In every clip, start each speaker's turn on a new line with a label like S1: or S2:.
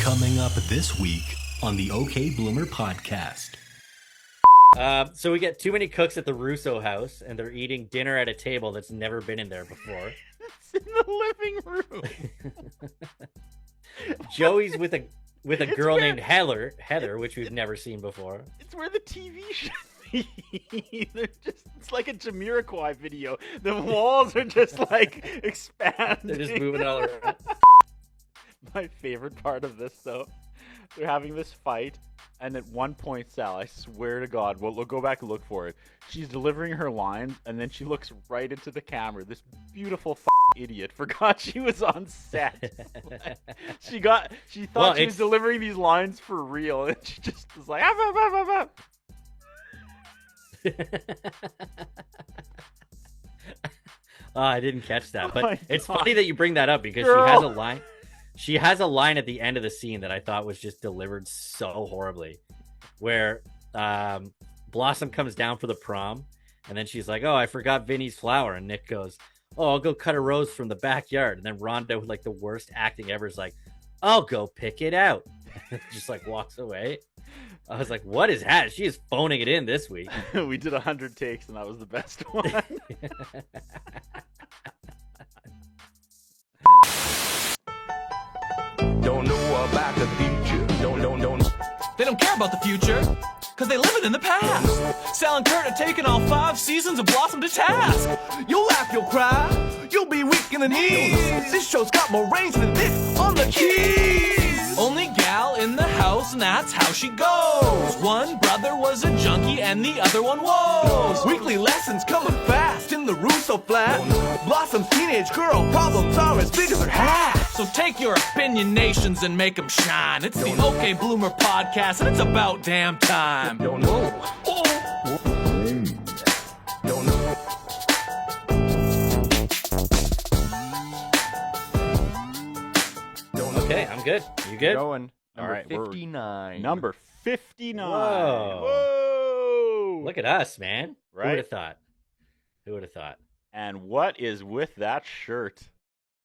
S1: Coming up this week on the OK Bloomer podcast.
S2: So we get too many cooks at the Russo house, and they're eating dinner at a table that's never been in there before.
S3: It's in the living room.
S2: Joey's with a girl named Heather, which we've never seen before.
S3: It's where the TV should be. It's like a Jamiroquai video. The walls are just like expanding.
S2: They're just moving all around.
S3: My favorite part of this, though, they're having this fight, and at one point, Sal, I swear to God, we'll go back and look for it. She's delivering her lines, and then she looks right into the camera. This beautiful idiot forgot she was on set. She thought she was delivering these lines for real, and she just was like, ah.
S2: Oh, I didn't catch that, but
S3: my
S2: it's
S3: God.
S2: funny that you bring that up because
S3: Girl.
S2: she has a line. She has a line at the end of the scene that I thought was just delivered so horribly, where Blossom comes down for the prom, and then she's like, "Oh, I forgot Vinnie's flower," and Nick goes, "Oh, I'll go cut a rose from the backyard," and then Rhonda, with like the worst acting ever, is like, "I'll go pick it out," just like walks away. I was like, "What is that?" She is phoning it in this week.
S3: We did 100 takes, and that was the best one.
S4: Don't know about the future. Don't.
S5: They don't care about the future, cause they live it in the past. Sal and Kurt are taking all 5 seasons of Blossom to task. You'll laugh, you'll cry, you'll be weak in the knees. This show's got more range than this on the keys. Only gal in the house, and that's how she goes. One brother was a junkie, and the other one was. Weekly lessons coming fast in the Russo flat. Blossom's teenage girl problems are as big as her hat. So take your opinionations and make them shine. It's the OK Bloomer podcast, and it's about damn time.
S4: Don't know. Don't know.
S2: Okay, I'm good. You good?
S3: Going.
S5: Number
S3: All right,
S5: 59.
S3: Number 59.
S2: Whoa.
S3: Whoa.
S2: Look at us, man.
S3: Right?
S2: Who would have thought? Who would have thought?
S3: And what is with that shirt?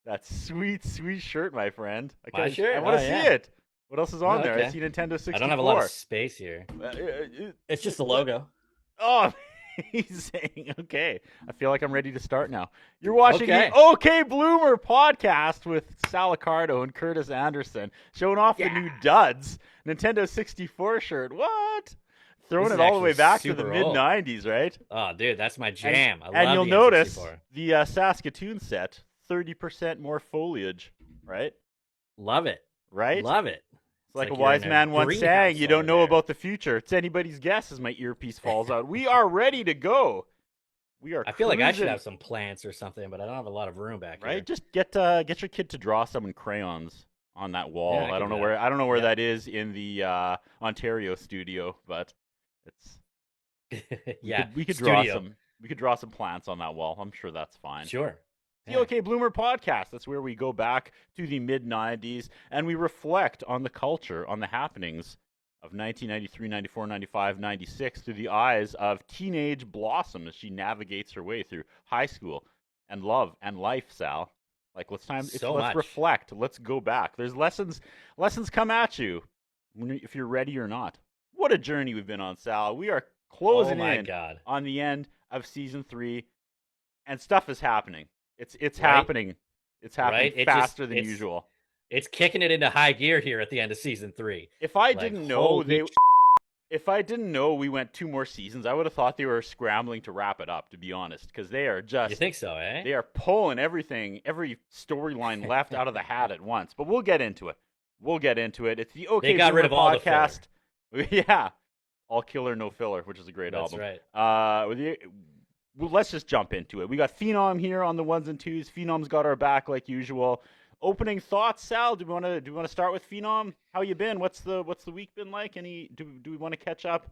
S3: That sweet, sweet shirt, my friend.
S2: My shirt?
S3: I want to
S2: Oh,
S3: see
S2: yeah.
S3: it. What else is on there?
S2: Okay.
S3: I see Nintendo 64.
S2: I don't have a lot of space here. It's just the logo.
S3: Oh, amazing. Okay. I feel like I'm ready to start now. You're watching
S2: Okay.
S3: the OK Bloomer podcast with Sal Accardo and Curtis Anderson, showing off the new duds. Nintendo 64 shirt. What? Throwing
S2: This
S3: it
S2: is
S3: all the way
S2: actually
S3: back to the
S2: super old.
S3: mid-90s, right?
S2: Oh, dude, that's my jam.
S3: And
S2: I love
S3: you'll
S2: the
S3: notice
S2: N64.
S3: the Saskatoon set, 30% more foliage, right?
S2: Love it.
S3: Right?
S2: Love it.
S3: It's like a
S2: you're
S3: wise
S2: in
S3: man once
S2: greenhouse
S3: sang, you don't
S2: over
S3: know
S2: there.
S3: about the future. It's anybody's guess as my earpiece falls out. We are ready to go. We are
S2: I feel like I should
S3: cruising,
S2: have some plants or something, but I don't have a lot of room back
S3: right?
S2: here.
S3: Just get your kid to draw some in crayons on that wall.
S2: Yeah, I
S3: I
S2: can
S3: don't know
S2: do
S3: where
S2: that.
S3: I don't know where
S2: Yeah.
S3: that is in the Ontario studio, but it's
S2: Yeah,
S3: we could draw
S2: studio.
S3: some plants on that wall. I'm sure that's fine.
S2: Sure.
S3: The
S2: Yeah.
S3: OK Bloomer podcast. That's where we go back to the mid-90s and we reflect on the culture, on the happenings of 1993, 94, 95, 96 through the eyes of teenage Blossom as she navigates her way through high school and love and life, Sal. Like, let's
S2: So much.
S3: reflect. Let's go back. There's lessons come at you if you're ready or not. What a journey we've been on, Sal. We are closing
S2: Oh my
S3: in
S2: God.
S3: on the end of season 3 and stuff is happening. It's
S2: Right?
S3: happening. It's happening
S2: Right? It
S3: faster
S2: just-
S3: than
S2: it's-
S3: usual.
S2: It's kicking it into high gear here at the end of season 3.
S3: If I
S2: Like,
S3: didn't know
S2: holy
S3: if I didn't know we went 2 more seasons, I would have thought they were scrambling to wrap it up, to be honest, because they are
S2: You
S3: just
S2: think so, eh?
S3: they are pulling every storyline left out of the hat at once. But we'll get into it. It's the OK
S2: They got rid
S3: Boomer
S2: of all the
S3: podcast. Yeah, all killer, no filler, which is a great
S2: That's
S3: album.
S2: right.
S3: Well, let's just jump into it. We got Phenom here on the ones and twos. Phenom's got our back like usual. Opening thoughts, Sal. Do we want to start with Phenom? How you been? What's the week been like? Do we want to catch up?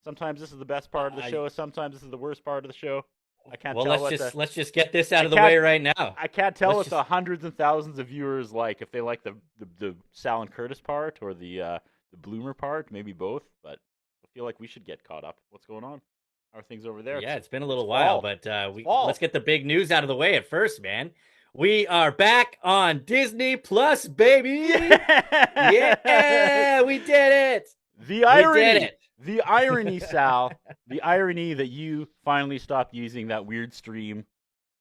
S3: Sometimes this is the best part of the show. Sometimes this is the worst part of the show. I can't
S2: Well,
S3: tell.
S2: let's just get this out of the
S3: can't-
S2: way right now.
S3: I can't tell
S2: let's
S3: what
S2: just-
S3: the hundreds and thousands of viewers like. If they like the Sal and Curtis part or the Bloomer part, maybe both. But I feel like we should get caught up. What's going on? How are things over there?
S2: Yeah, it's been a little
S3: it's
S2: while,
S3: fall.
S2: but
S3: Fall.
S2: let's get the big news out of the way at first, man. We are back on Disney Plus, baby. Yeah, we did it.
S3: The irony.
S2: We did it.
S3: The irony, Sal. The irony that you finally stopped using that weird stream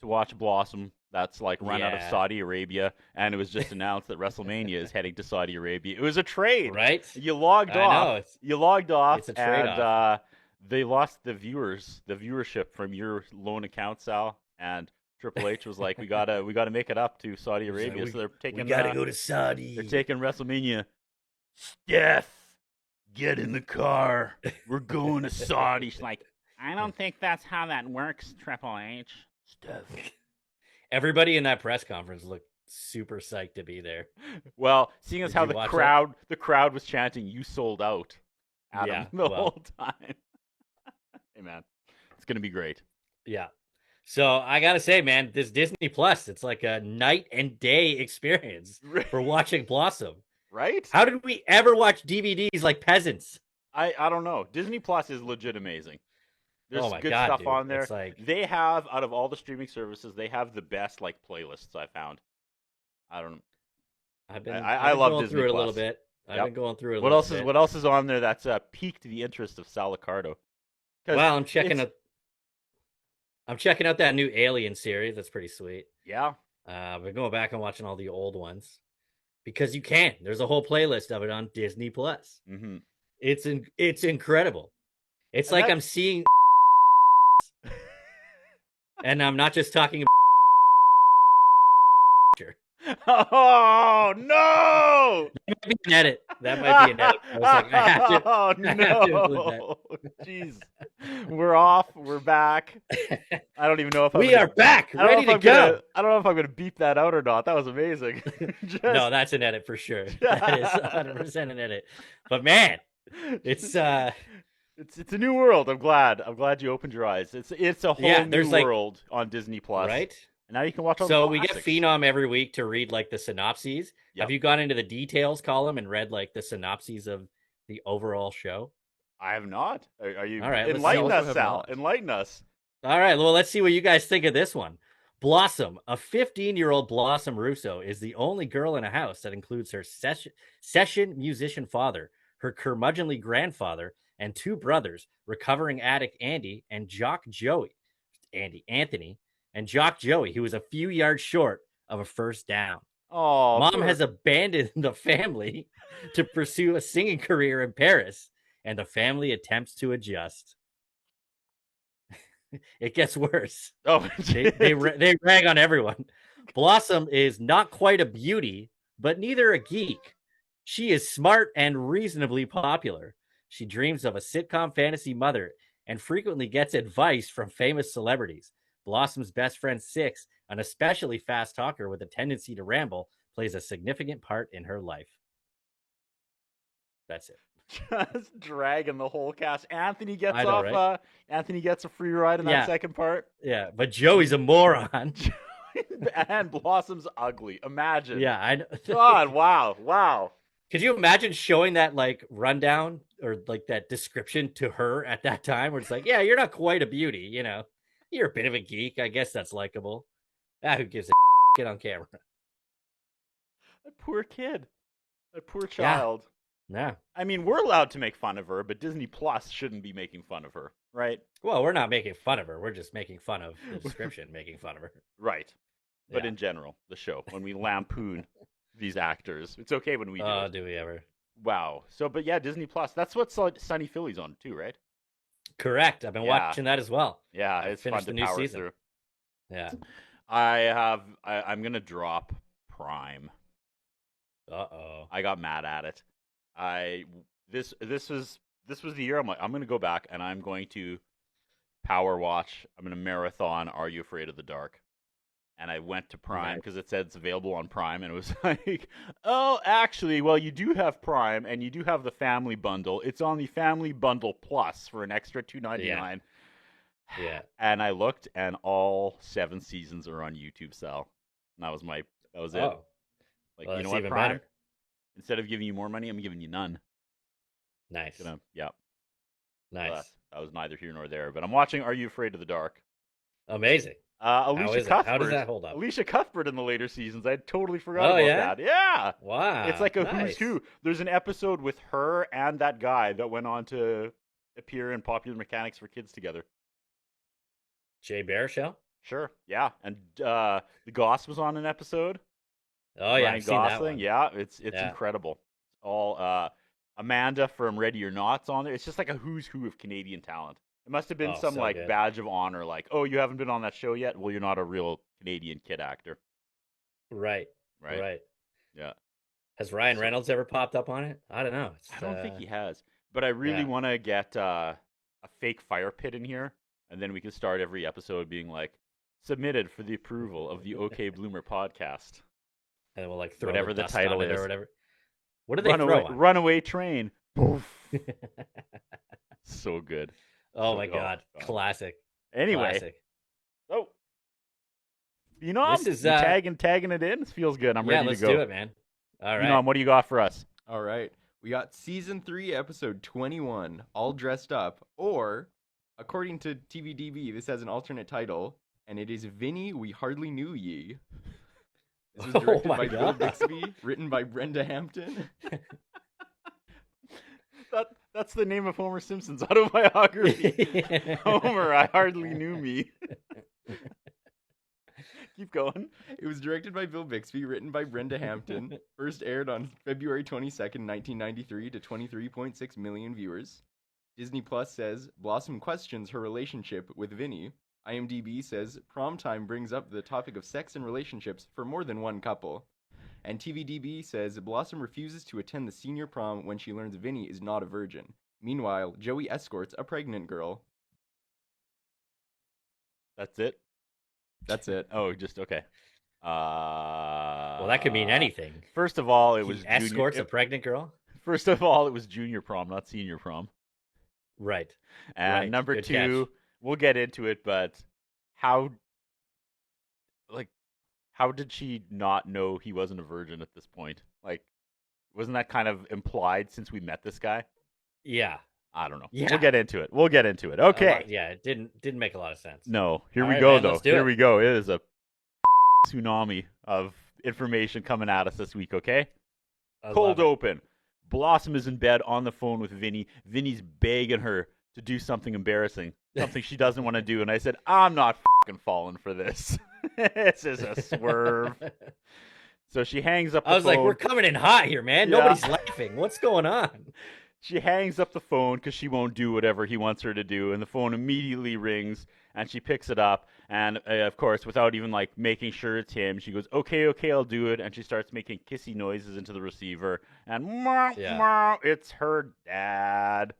S3: to watch Blossom that's like run out of Saudi Arabia, and it was just announced that WrestleMania is heading to Saudi Arabia. It was a trade.
S2: Right?
S3: You logged off. You logged off.
S2: It's a trade-off.
S3: They lost the viewership from your loan account, Sal, and Triple H was like, we gotta make it up to Saudi Arabia. So they're taking.
S2: We gotta go to Saudi.
S3: They're taking WrestleMania. Steph, get in the car. We're going to Saudi. She's like, I don't think that's how that works, Triple H. Steph.
S2: Everybody in that press conference looked super psyched to be there.
S3: Well, seeing as how the crowd was chanting, "You sold out," Adam, the whole time. Hey man, it's gonna be great.
S2: Yeah. So I gotta say, man, this Disney Plus, it's like a night and day experience for watching Blossom.
S3: Right?
S2: How did we ever watch DVDs like peasants?
S3: I don't know. Disney Plus is legit amazing. There's good stuff
S2: dude.
S3: on there.
S2: It's like...
S3: They have, out of all the streaming services, they have the best like playlists I found. I don't know. I love
S2: going
S3: Disney
S2: through it
S3: Plus.
S2: a little bit. I've been going through it.
S3: What else is on there that's piqued the interest of Sal Accardo?
S2: Well, I'm checking out that new Alien series. That's pretty sweet.
S3: Yeah.
S2: I've been going back and watching all the old ones because you can. There's a whole playlist of it on Disney Plus.
S3: Mm-hmm.
S2: It's incredible. It's like I'm seeing, and I'm not just talking about.
S3: Oh no!
S2: That might be an edit. That might be an edit. I was like, I have to.
S3: Oh no! Jeez, we're off. We're back. I don't even know if
S2: we are back, ready to go.
S3: I don't know if I'm gonna beep that out or not. That was amazing.
S2: No, that's an edit for sure. That is 100% an edit. But man, it's a
S3: new world. I'm glad you opened your eyes. It's a whole new world on Disney Plus,
S2: right?
S3: And now you can watch all
S2: So
S3: the
S2: we get
S3: classics.
S2: Phenom every week to read like the synopses.
S3: Yep.
S2: Have you gone into the details column and read like the synopses of the overall show?
S3: I have not. Are you?
S2: All right,
S3: enlighten us, Sal. Enlighten us.
S2: All right. Well, let's see what you guys think of this one. Blossom, a 15-year-old Blossom Russo, is the only girl in a house that includes her session musician father, her curmudgeonly grandfather, and two brothers, recovering addict Andy and jock Anthony, and jock Joey, who was a few yards short of a first down.
S3: Oh,
S2: Mom has abandoned the family to pursue a singing career in Paris, and the family attempts to adjust. It gets worse.
S3: Oh,
S2: they rag on everyone. Blossom is not quite a beauty, but neither a geek. She is smart and reasonably popular. She dreams of a sitcom fantasy mother and frequently gets advice from famous celebrities. Blossom's best friend, Six, an especially fast talker with a tendency to ramble, plays a significant part in her life. That's it.
S3: Just dragging the whole cast. Anthony gets
S2: right?
S3: Anthony gets a free ride in that second part.
S2: Yeah, but Joey's a moron.
S3: And Blossom's ugly. Imagine.
S2: Yeah, I know.
S3: God, wow.
S2: Could you imagine showing that like rundown or like that description to her at that time where it's like, yeah, you're not quite a beauty, you know. You're a bit of a geek. I guess that's likable. Who gives a get on camera?
S3: That poor kid. That poor child.
S2: Yeah.
S3: I mean, we're allowed to make fun of her, but Disney Plus shouldn't be making fun of her, right?
S2: Well, we're not making fun of her. We're just making fun of the description, making fun of her.
S3: Right. But in general, the show, when we lampoon these actors, it's okay when we do it.
S2: Do we ever?
S3: Wow. So, but yeah, Disney Plus. That's what Sunny Philly's on too, right?
S2: Correct. I've been watching that as well.
S3: Yeah, it's fun to power
S2: season.
S3: through.
S2: Yeah.
S3: I'm gonna drop Prime.
S2: Uh-oh.
S3: I got mad at it. This was the year I'm like, I'm gonna go back and I'm going to power watch. I'm gonna marathon Are You Afraid of the Dark? And I went to Prime because it said it's available on Prime, and it was like, oh, actually, well, you do have Prime, and you do have the Family Bundle. It's on the Family Bundle Plus for an extra $2.99.
S2: Yeah.
S3: And I looked, and all 7 seasons are on YouTube, Sal. And that was it.
S2: Oh.
S3: Like,
S2: Well,
S3: you know
S2: that's
S3: what,
S2: even
S3: Prime?
S2: better.
S3: Instead of giving you more money, I'm giving you none.
S2: Nice.
S3: Yeah.
S2: Nice.
S3: That was neither here nor there. But I'm watching Are You Afraid of the Dark?
S2: Amazing.
S3: Alicia Cuthbert.
S2: How does that hold up?
S3: Alicia Cuthbert in the later seasons. I totally forgot about
S2: yeah?
S3: that. Yeah.
S2: Wow.
S3: It's like a
S2: nice.
S3: who's who. There's an episode with her and that guy that went on to appear in Popular Mechanics for Kids together.
S2: Jay Baruchel?
S3: Sure. Yeah. And the Goss was on an episode.
S2: Oh, yeah.
S3: Ryan
S2: I've seen that
S3: Gosling.
S2: one.
S3: Yeah. It's
S2: Yeah.
S3: incredible. All Amanda from Ready or Not's on there. It's just like a who's who of Canadian talent. It must have been
S2: Oh,
S3: some
S2: so
S3: like
S2: good.
S3: badge of honor, like, oh, you haven't been on that show yet? Well, you're not a real Canadian kid actor.
S2: Right.
S3: Yeah.
S2: Has Ryan Reynolds ever popped up on it? I don't know.
S3: I don't think he has. But I really
S2: yeah.
S3: want to get a fake fire pit in here, and then we can start every episode being like, submitted for the approval of the OK Bloomer podcast.
S2: And then we'll like throw
S3: Whatever the
S2: dust
S3: title
S2: on it
S3: is.
S2: or whatever. What do they throw on?
S3: Runaway Train. Poof. So good.
S2: Oh my God. Classic.
S3: Anyway.
S2: Classic.
S3: Oh. Phenom,
S2: This is,
S3: you tagging it in? This feels good. I'm ready
S2: let's
S3: to go.
S2: do it, man. All right.
S3: Phenom, what do you got for us?
S6: All right. We got season 3, episode 21, All Dressed Up, or, according to TVDB, this has an alternate title, and it is Vinnie, We Hardly Knew Ye. This was directed by Bill Bixby, written by Brenda Hampton.
S3: That's the name of Homer Simpson's autobiography. Homer, I hardly knew me. Keep going.
S6: It was directed by Bill Bixby, written by Brenda Hampton. First aired on February 22nd, 1993 to 23.6 million viewers. Disney Plus says Blossom questions her relationship with Vinnie. IMDb says prom time brings up the topic of sex and relationships for more than one couple. And TVDB says Blossom refuses to attend the senior prom when she learns Vinnie is not a virgin. Meanwhile, Joey escorts a pregnant girl.
S3: That's it?
S6: That's it.
S3: Oh, just okay.
S2: Well, that could mean anything.
S3: First of all, it was
S2: He escorts a pregnant girl?
S3: First of all, it was junior prom, not senior prom.
S2: Right.
S3: And
S2: Right.
S3: number
S2: Good
S3: 2, we'll get into it, but how did she not know he wasn't a virgin at this point? Like, wasn't that kind of implied since we met this guy?
S2: Yeah.
S3: I don't know.
S2: Yeah.
S3: We'll get into it. Okay.
S2: Yeah, it didn't make a lot of sense.
S3: No. Here
S2: All
S3: we
S2: right,
S3: go,
S2: man,
S3: though.
S2: let's do
S3: Here
S2: it.
S3: we go. It is a tsunami of information coming at us this week, okay?
S2: I
S3: Cold
S2: love it.
S3: open. Blossom is in bed on the phone with Vinnie. Vinnie's begging her to do something embarrassing, something she doesn't want to do. And I said, I'm not fucking falling for this. This is a swerve. So she hangs up the phone.
S2: I was like, we're coming in hot here, man.
S3: Yeah.
S2: Nobody's laughing. What's going on?
S3: She hangs up the phone because she won't do whatever he wants her to do. And the phone immediately rings and she picks it up. And of course, without even like making sure it's him, she goes, okay, I'll do it. And she starts making kissy noises into the receiver. And it's her dad.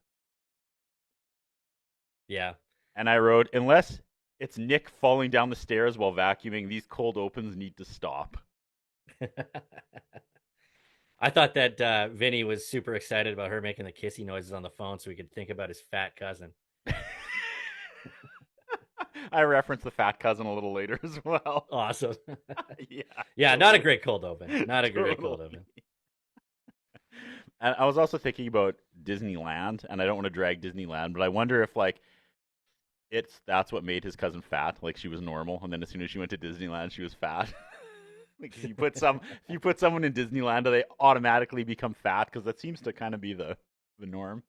S2: Yeah.
S3: And I wrote, unless it's Nick falling down the stairs while vacuuming, these cold opens need to stop.
S2: I thought that Vinny was super excited about her making the kissy noises on the phone so he could think about his fat cousin.
S3: I referenced the fat cousin a little later as well.
S2: Awesome.
S3: Yeah.
S2: Yeah, not a great cold open. Not a great cold
S3: Totally.
S2: open.
S3: And I was also thinking about Disneyland, and I don't want to drag Disneyland, but I wonder if like that's what made his cousin fat. Like she was normal, and then as soon as she went to Disneyland, she was fat. Like if you put someone in Disneyland, do they automatically become fat? Because that seems to kind of be the norm.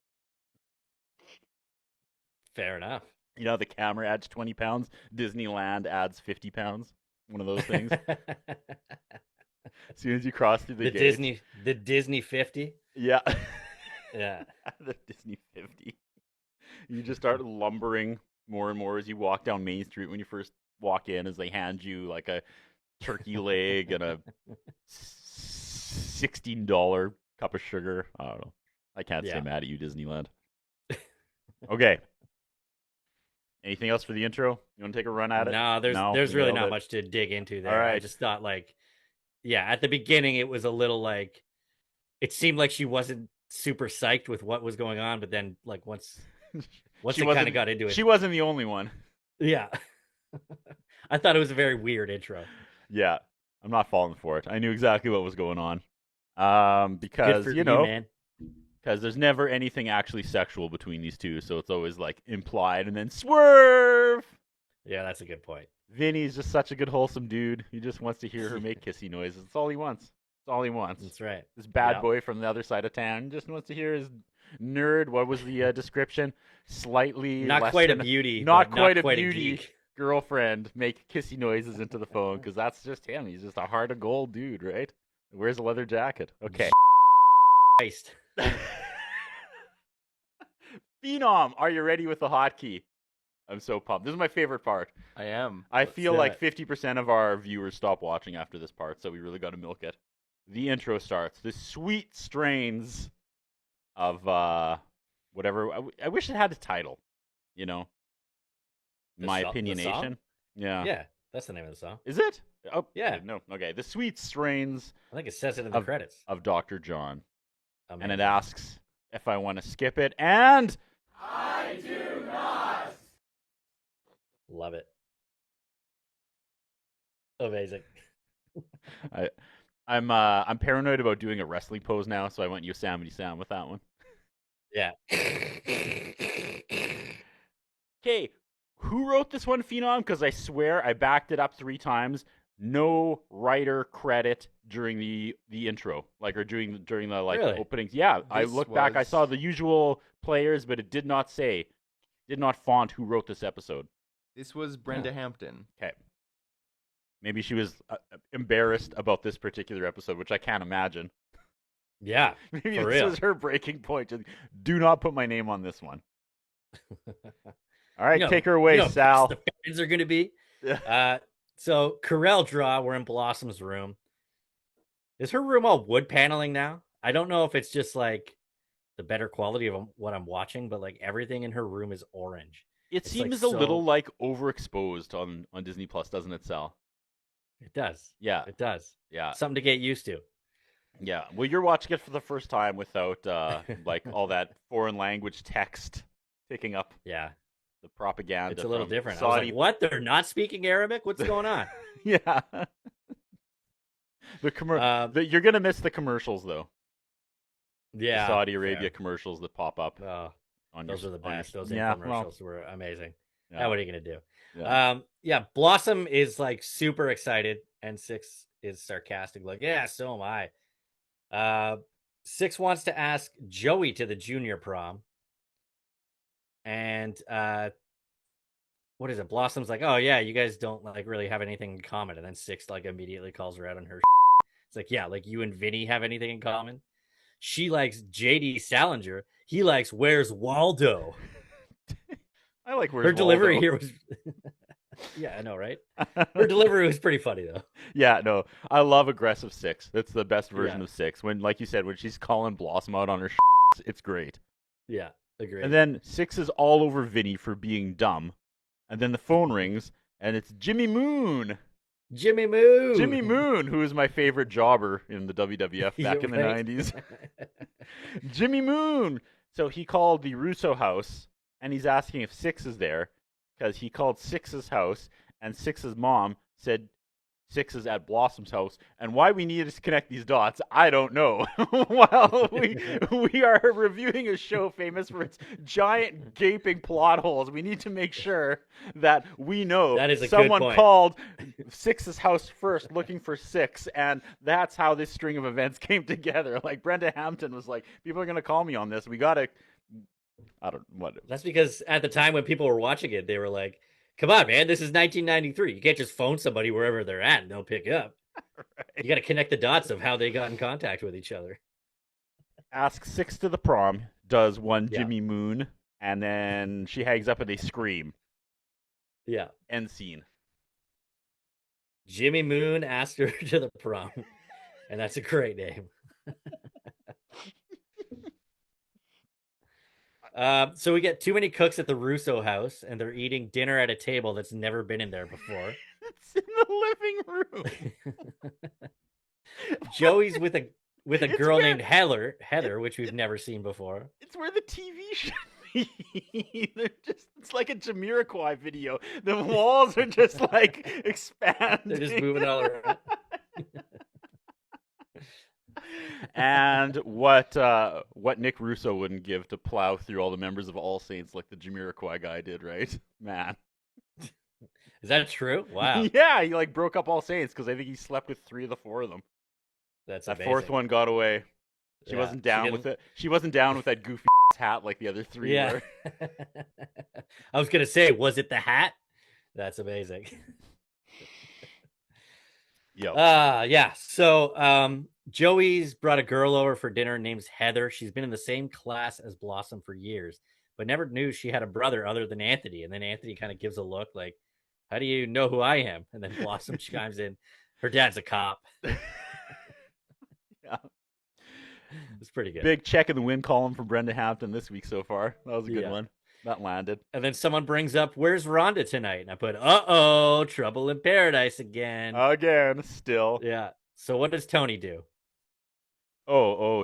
S2: Fair enough.
S3: You know, the camera adds 20 pounds, Disneyland adds 50 pounds. One of those things. As soon as you cross through the gate.
S2: The Disney 50.
S3: Yeah.
S2: Yeah.
S3: The Disney 50. You just start lumbering more and more as you walk down Main Street when you first walk in, as they hand you like a turkey leg and a $16 cup of sugar. I don't know. I can't stay mad at you, Disneyland. Okay. Anything else for the intro? You want to take a run at it?
S2: No, there's really not much to dig into there.
S3: All right.
S2: I just thought at the beginning it was a little like, it seemed like she wasn't super psyched with what was going on, but then like once it kind of got into it.
S3: She wasn't the only one.
S2: Yeah. I thought it was a very weird intro.
S3: Yeah. I'm not falling for it. I knew exactly what was going on. Because,
S2: Good for
S3: you know,
S2: man.
S3: because there's never anything actually sexual between these two, so it's always like implied and then swerve.
S2: Yeah, that's a good point.
S3: Vinny's just such a good, wholesome dude. He just wants to hear her make kissy noises. That's all he wants. That's all he wants.
S2: That's right.
S3: This bad
S2: Yeah.
S3: boy from the other side of town just wants to hear his nerd. What was the description? Slightly
S2: Not
S3: less
S2: quite a
S3: than-
S2: beauty.
S3: Not
S2: but
S3: quite
S2: not
S3: a
S2: quite
S3: beauty.
S2: geek.
S3: Girlfriend make kissy noises into the phone because that's just him. He's just a heart of gold dude, right? Wears a leather jacket. Okay.
S2: Christ.
S3: Phenom, are you ready with the hotkey? I'm so pumped. This is my favorite part.
S6: I am.
S3: I
S6: Let's
S3: feel
S6: do
S3: like
S6: it.
S3: 50% of our viewers stop watching after this part, so we really got to milk it. The intro starts. The sweet strains of whatever. I wish it had a title. You know,
S2: The
S3: my
S2: song?
S3: opinionation. Yeah.
S2: Yeah, that's the name of the song.
S3: Is it? Oh,
S2: Yeah.
S3: No. Okay. The sweet strains
S2: I think it says it in the credits.
S3: of Dr. John, and it
S2: Amazing.
S3: asks if I want to skip it, and
S2: Love it. Amazing.
S3: I'm paranoid about doing a wrestling pose now, so I went Yosemite Sam with that one.
S2: Yeah.
S3: Okay, who wrote this one, Phenom? Because I swear I backed it up 3 times. No writer credit during the intro, like or during the like
S2: Really?
S3: openings. Yeah, I
S6: This
S3: looked back. I
S6: was-
S3: saw the usual players, but it did not font who wrote this episode.
S6: This was Brenda Hampton.
S3: Okay. Maybe she was embarrassed about this particular episode, which I can't imagine.
S2: Yeah.
S3: Maybe
S2: For
S3: this
S2: real.
S3: was her breaking point. Just, do not put my name on this one. All right,
S2: You know-
S3: take her away,
S2: you know,
S3: Sal.
S2: The fans are going to be.
S3: Yeah.
S2: So Corel draw. We're in Blossom's room. Is her room all wood paneling now? I don't know if it's just like the better quality of what I'm watching, but like everything in her room is orange.
S3: It
S2: It's, like,
S3: seems a little
S2: so-
S3: like overexposed on Disney Plus, doesn't it, Sal?
S2: It does.
S3: Yeah,
S2: It does.
S3: yeah,
S2: Something to get used to.
S3: yeah. Well, you're watching it for the first time without like all that foreign language text picking up
S2: Yeah.
S3: the propaganda.
S2: It's a little
S3: from
S2: different. I was
S3: Saudi.
S2: like, what? They're not speaking Arabic? What's going on?
S3: Yeah. You're gonna miss the commercials though.
S2: Yeah.
S3: The Saudi Arabia
S2: fair.
S3: commercial that pop up
S2: Oh,
S3: on
S2: those
S3: your
S2: are the
S3: on your-
S2: best. Those
S3: yeah,
S2: infomercials were amazing.
S3: well,
S2: Now, what are you going to do?
S3: yeah.
S2: Yeah, Blossom is like super excited, and Six is sarcastic, like, yeah, so am I. Six wants to ask Joey to the junior prom. And what is it? Blossom's like, oh yeah, you guys don't like really have anything in common. And then Six like immediately calls her out on her. It's like, yeah, like you and Vinny have anything in common. She likes JD Salinger. He likes Where's Waldo.
S3: I like
S2: Her delivery here was yeah, I know, right? Her delivery was pretty funny though.
S3: Yeah, no, I love aggressive Six. That's the best version
S2: Yeah.
S3: of Six. When, like you said, when she's calling Blossom out on her, it's great.
S2: Yeah, agreed.
S3: And then Six is all over Vinny for being dumb. And then the phone rings, and it's Jimmy Moon.
S2: Jimmy Moon.
S3: Jimmy Moon, who is my favorite jobber in the WWF back
S2: You're
S3: in the
S2: right.
S3: 90s. Jimmy Moon. So he called the Russo house, and he's asking if Six is there, because he called Six's house, and Six's mom said Six is at Blossom's house. And why we needed to connect these dots, I don't know. Well, we are reviewing a show famous for its giant gaping plot holes. We need to make sure that we know
S2: That is a good
S3: someone
S2: point.
S3: called Six's house first looking for Six, and that's how this string of events came together. Like Brenda Hampton was like, people are going to call me on this. We got to, I don't what.
S2: That's because at the time when people were watching it, they were like, come on, man, this is 1993. You can't just phone somebody wherever they're at and they'll pick up. You got to connect the dots of how they got in contact with each other.
S3: Ask Six to the prom, does one
S2: Yeah.
S3: Jimmy Moon, and then she hangs up and they scream.
S2: Yeah.
S3: End scene.
S2: Jimmy Moon asked her to the prom. And that's a great name. So we get too many cooks at the Russo house, and they're eating dinner at a table that's never been in there before.
S3: It's in the living room.
S2: Joey's with a
S3: It's
S2: girl
S3: where-
S2: named Heather, which we've never seen before.
S3: It's where the TV should be. It's like a Jamiroquai video. The walls are just like expanding.
S2: They're just moving all around.
S3: And what Nick Russo wouldn't give to plow through all the members of All Saints like the Jamiroquai guy did, right? Man.
S2: Is that true? Wow.
S3: Yeah, he like broke up All Saints because I think he slept with 3 of the 4 of them.
S2: That's
S3: That
S2: amazing.
S3: 4th one got away. She
S2: Yeah,
S3: wasn't down with it. She wasn't down with that goofy hat like the other 3
S2: Yeah.
S3: were.
S2: I was going to say, was it the hat? That's amazing.
S3: Yep.
S2: Yeah. So Joey's brought a girl over for dinner named Heather. She's been in the same class as Blossom for years, but never knew she had a brother other than Anthony. And then Anthony kind of gives a look like, how do you know who I am? And then Blossom chimes in, her dad's a cop.
S3: Yeah.
S2: It's pretty good.
S3: Big check in the win column from Brenda Hampton this week so far. That was a good
S2: Yeah.
S3: one. That landed.
S2: And then someone brings up, where's Rhonda tonight? And I put, uh-oh, trouble in paradise again.
S3: Again, still.
S2: Yeah. So what does Tony do?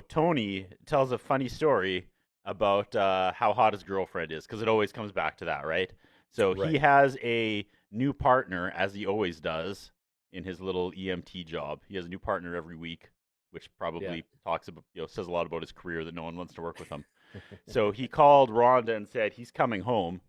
S3: Tony tells a funny story about how hot his girlfriend is, because it always comes back to that, right? So he
S2: Right.
S3: has a new partner, as he always does, in his little EMT job. He has a new partner every week, which probably talks about, says a lot about his career that no one wants to work with him. So he called Rhonda and said he's coming home,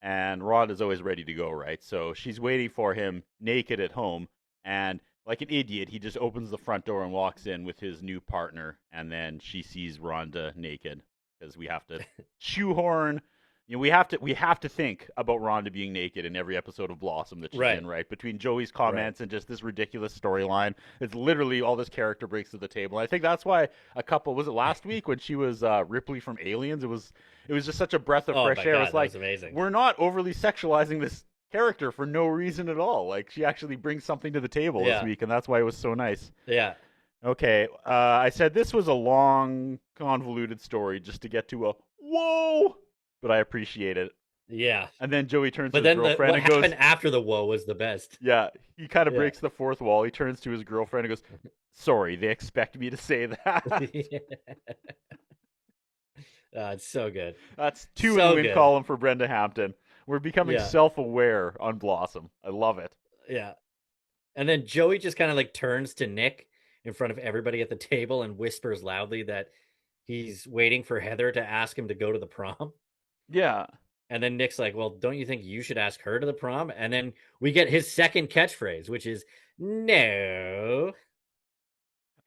S3: and Rhonda's always ready to go, right? So she's waiting for him naked at home, and like an idiot, he just opens the front door and walks in with his new partner, and then she sees Rhonda naked, because we have to shoehorn. We have to think about Rhonda being naked in every episode of Blossom that she's in, right? Between Joey's comments and just this ridiculous storyline, it's literally all this character brings to the table. And I think that's why was it last week when she was Ripley from Aliens? It was just such a breath of fresh air.
S2: God,
S3: It's like,
S2: that was amazing.
S3: We're not overly sexualizing this character for no reason at all. Like, she actually brings something to the table this week, and that's why it was so nice.
S2: Yeah.
S3: Okay, I said this was a long, convoluted story just to get to a whoa, but I appreciate it.
S2: Yeah.
S3: And then Joey turns
S2: But
S3: to his
S2: then
S3: girlfriend
S2: what
S3: and goes,
S2: happened after the whoa was the best.
S3: yeah, he kind of breaks the fourth wall. He turns to his girlfriend and goes, sorry, they expect me to say that.
S2: It's so good.
S3: That's 2
S2: So
S3: in the win
S2: good.
S3: column for Brenda Hampton. We're becoming self-aware on Blossom. I love it.
S2: Yeah. And then Joey just kind of like turns to Nick in front of everybody at the table and whispers loudly that he's waiting for Heather to ask him to go to the prom.
S3: Yeah.
S2: And then Nick's like, well, don't you think you should ask her to the prom? And then we get his second catchphrase, which is no.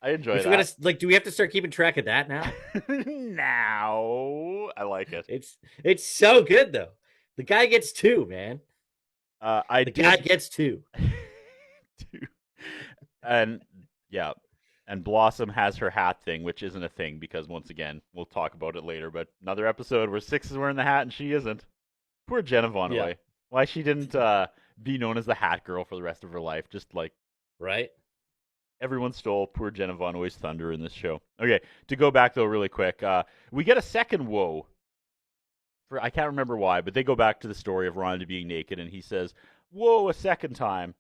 S3: I enjoy
S2: Which
S3: that.
S2: we gotta, like, do we have to start keeping track of that now?
S3: Now, I like it.
S2: It's so good though. The guy gets 2, man. The guy gets 2.
S3: And yeah, and Blossom has her hat thing, which isn't a thing because once again, we'll talk about it later. But another episode where Six is wearing the hat and she isn't. Poor Jenna Von Oy. Why she didn't be known as the Hat Girl for the rest of her life? Just like everyone stole poor Jenna Von Oy's thunder in this show. Okay, to go back though, really quick, we get a second whoa. I can't remember why, but they go back to the story of Rhonda being naked, and he says, "Whoa!" a second time.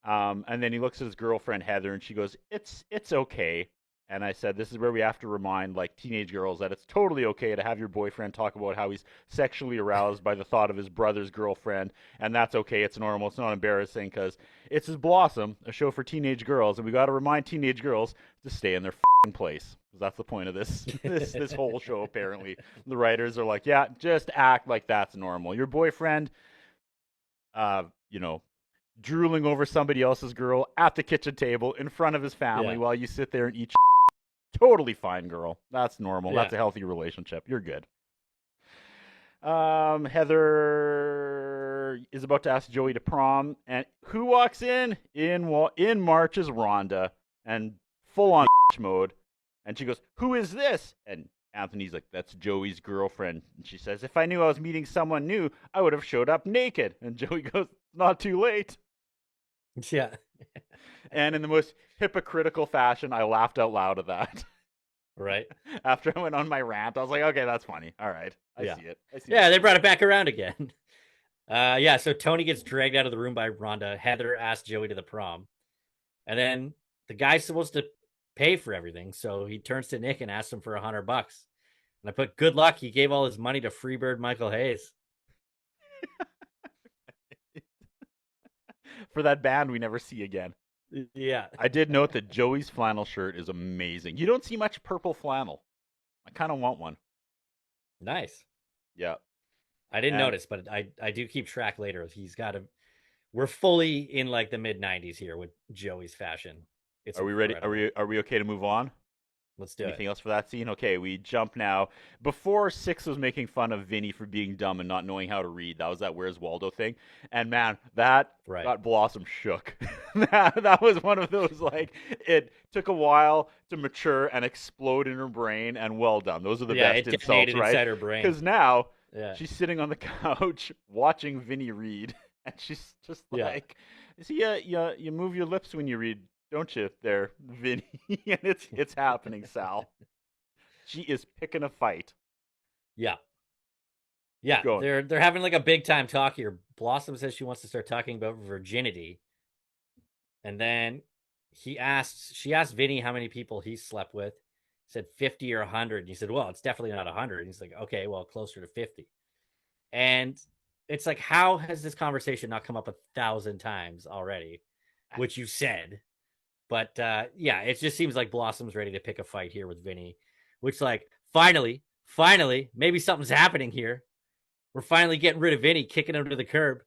S3: And then he looks at his girlfriend, Heather, and she goes, it's okay. And I said, this is where we have to remind like teenage girls that it's totally okay to have your boyfriend talk about how he's sexually aroused by the thought of his brother's girlfriend. And that's okay. It's normal. It's not embarrassing because it's his Blossom, a show for teenage girls. And we got to remind teenage girls to stay in their place. Because that's the point of this whole show, apparently. The writers are like, yeah, just act like that's normal. Your boyfriend, drooling over somebody else's girl at the kitchen table in front of his family while you sit there and eat totally fine, girl. That's normal. That's a healthy relationship. You're good. Heather is about to ask Joey to prom, and who walks in? In marches Rhonda, and full on mode. And she goes, "Who is this?" And Anthony's like, "That's Joey's girlfriend." And she says, "If I knew I was meeting someone new, I would have showed up naked." And Joey goes, "Not too late."
S2: Yeah.
S3: And in the most hypocritical fashion, I laughed out loud at that.
S2: Right.
S3: After I went on my rant, I was like, okay, that's funny. All right. I see it.
S2: They brought it back around again. So Tony gets dragged out of the room by Rhonda. Heather asks Joey to the prom. And then the guy's supposed to pay for everything. So he turns to Nick and asks him for $100. And I put, good luck. He gave all his money to Freebird Michael Hayes.
S3: For that band we never see again.
S2: Yeah.
S3: I did note that Joey's flannel shirt is amazing. You don't see much purple flannel. I kind of want one.
S2: Nice.
S3: Yeah.
S2: I didn't notice, but I do keep track later. He's got we're fully in like the mid 90s here with Joey's fashion. It's
S3: Are we ready?
S2: incredible.
S3: Are we okay to move on?
S2: Let's do
S3: Anything
S2: it.
S3: else for that scene? Okay, we jump now. Before Six was making fun of Vinny for being dumb and not knowing how to read. That was that Where's Waldo thing. And man, that
S2: Right.
S3: got Blossom shook. that was one of those, like, it took a while to mature and explode in her brain, and well done. Those are the
S2: Yeah,
S3: best
S2: it
S3: insults,
S2: detonated
S3: right?
S2: inside her brain.
S3: Because now
S2: Yeah.
S3: she's sitting on the couch watching Vinny read, and she's just
S2: Yeah.
S3: like, "See, you move your lips when you read, don't you, there, Vinny?" And it's happening, Sal. She is picking a fight.
S2: Yeah. Yeah,
S3: going.
S2: they're having like a big time talk here. Blossom says she wants to start talking about virginity. And then she asked Vinny how many people he slept with. He said 50 or 100. And he said, well, it's definitely not 100. And he's like, okay, well, closer to 50. And it's like, how has this conversation not come up 1,000 times already? Which you said. But yeah, it just seems like Blossom's ready to pick a fight here with Vinny. Which, like, finally, maybe something's happening here. We're finally getting rid of Vinny, kicking him to the curb.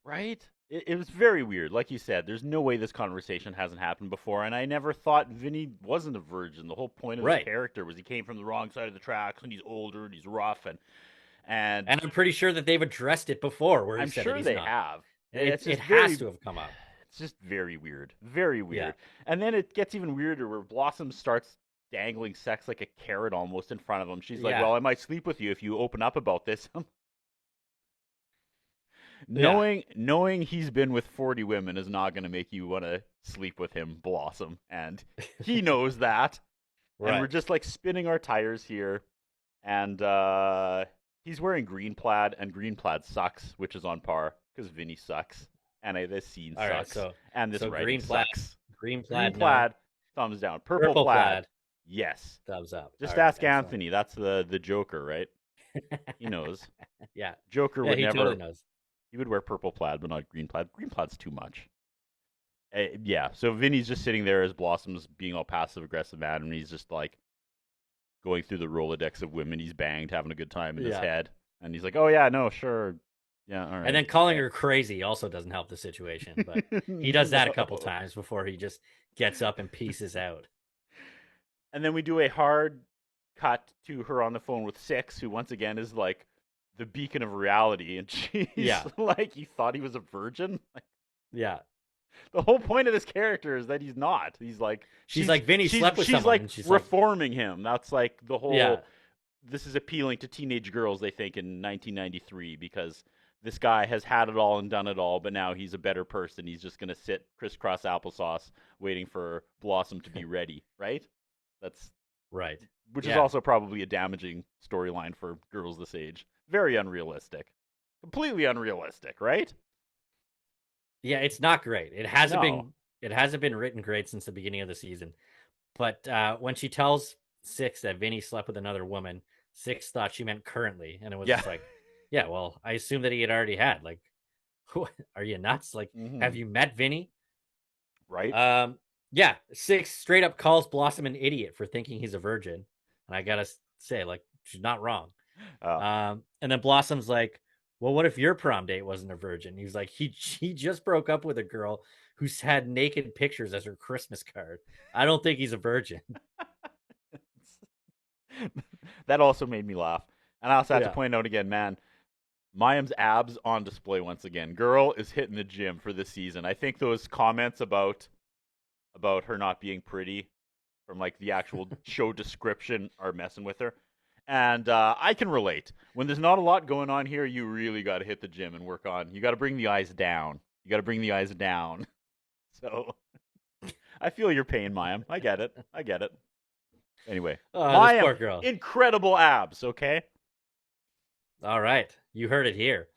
S3: Right? It was very weird. Like you said, there's no way this conversation hasn't happened before, and I never thought Vinny wasn't a virgin. The whole point of his character was he came from the wrong side of the tracks, and he's older, and he's rough, and
S2: I'm pretty sure that they've addressed it before. Where
S3: I'm
S2: said
S3: sure
S2: that he's
S3: they
S2: not.
S3: have.
S2: It has to have come up.
S3: It's just very weird. Very weird.
S2: Yeah.
S3: And then it gets even weirder where Blossom starts dangling sex like a carrot almost in front of him. She's like, well, I might sleep with you if you open up about this. Knowing he's been with 40 women is not going to make you want to sleep with him, Blossom. And he knows that.
S2: Right.
S3: And we're just like spinning our tires here. And he's wearing green plaid, and green plaid sucks, which is on par because Vinny sucks. And this scene sucks.
S2: Right,
S3: and this writing
S2: green plaid,
S3: sucks.
S2: Green plaid,
S3: Thumbs down. Purple plaid, yes.
S2: Thumbs up.
S3: Just ask Anthony. That's the Joker, right? He knows.
S2: Yeah.
S3: Joker would never.
S2: Totally knows.
S3: He would wear purple plaid, but not green plaid. Green plaid's too much. Yeah. So Vinny's just sitting there as Blossom's being all passive aggressive at him, and he's just like going through the Rolodex of women he's banged, having a good time in his head, and he's like, "Oh yeah, no, sure." Yeah, all right.
S2: And then calling her crazy also doesn't help the situation, but he does that a couple times before he just gets up and pieces out.
S3: And then we do a hard cut to her on the phone with Six, who once again is like the beacon of reality, and she's like, you thought he was a virgin?
S2: Yeah.
S3: The whole point of this character is that he's not. He's like,
S2: she's like, Vinny slept with someone.
S3: Like,
S2: and she's
S3: reforming him. That's like the whole.
S2: Yeah.
S3: This is appealing to teenage girls, they think, in 1993, because this guy has had it all and done it all, but now he's a better person. He's just going to sit crisscross applesauce waiting for Blossom to be ready, right? That's
S2: right.
S3: Which is also probably a damaging storyline for girls this age. Very unrealistic. Completely unrealistic, right?
S2: Yeah, it's not great. It hasn't been written great since the beginning of the season. But when she tells Six that Vinny slept with another woman, Six thought she meant currently, and it was just like, yeah, well, I assume that he had already had. Like, are you nuts? Like, have you met Vinny?
S3: Right.
S2: Yeah, Six straight up calls Blossom an idiot for thinking he's a virgin, and I gotta say, like, she's not wrong. And then Blossom's like, well, what if your prom date wasn't a virgin? He's like, he just broke up with a girl who's had naked pictures as her Christmas card. I don't think he's a virgin.
S3: That also made me laugh. And I also have to point out again, man, Mayim's abs on display once again. Girl is hitting the gym for this season. I think those comments about her not being pretty from like the actual show description are messing with her. And I can relate. When there's not a lot going on here, you really got to hit the gym and work on. You got to bring the eyes down. So I feel your pain, Mayim. I get it. Anyway,
S2: Mayim, poor girl.
S3: Incredible abs, okay?
S2: All right. You heard it here.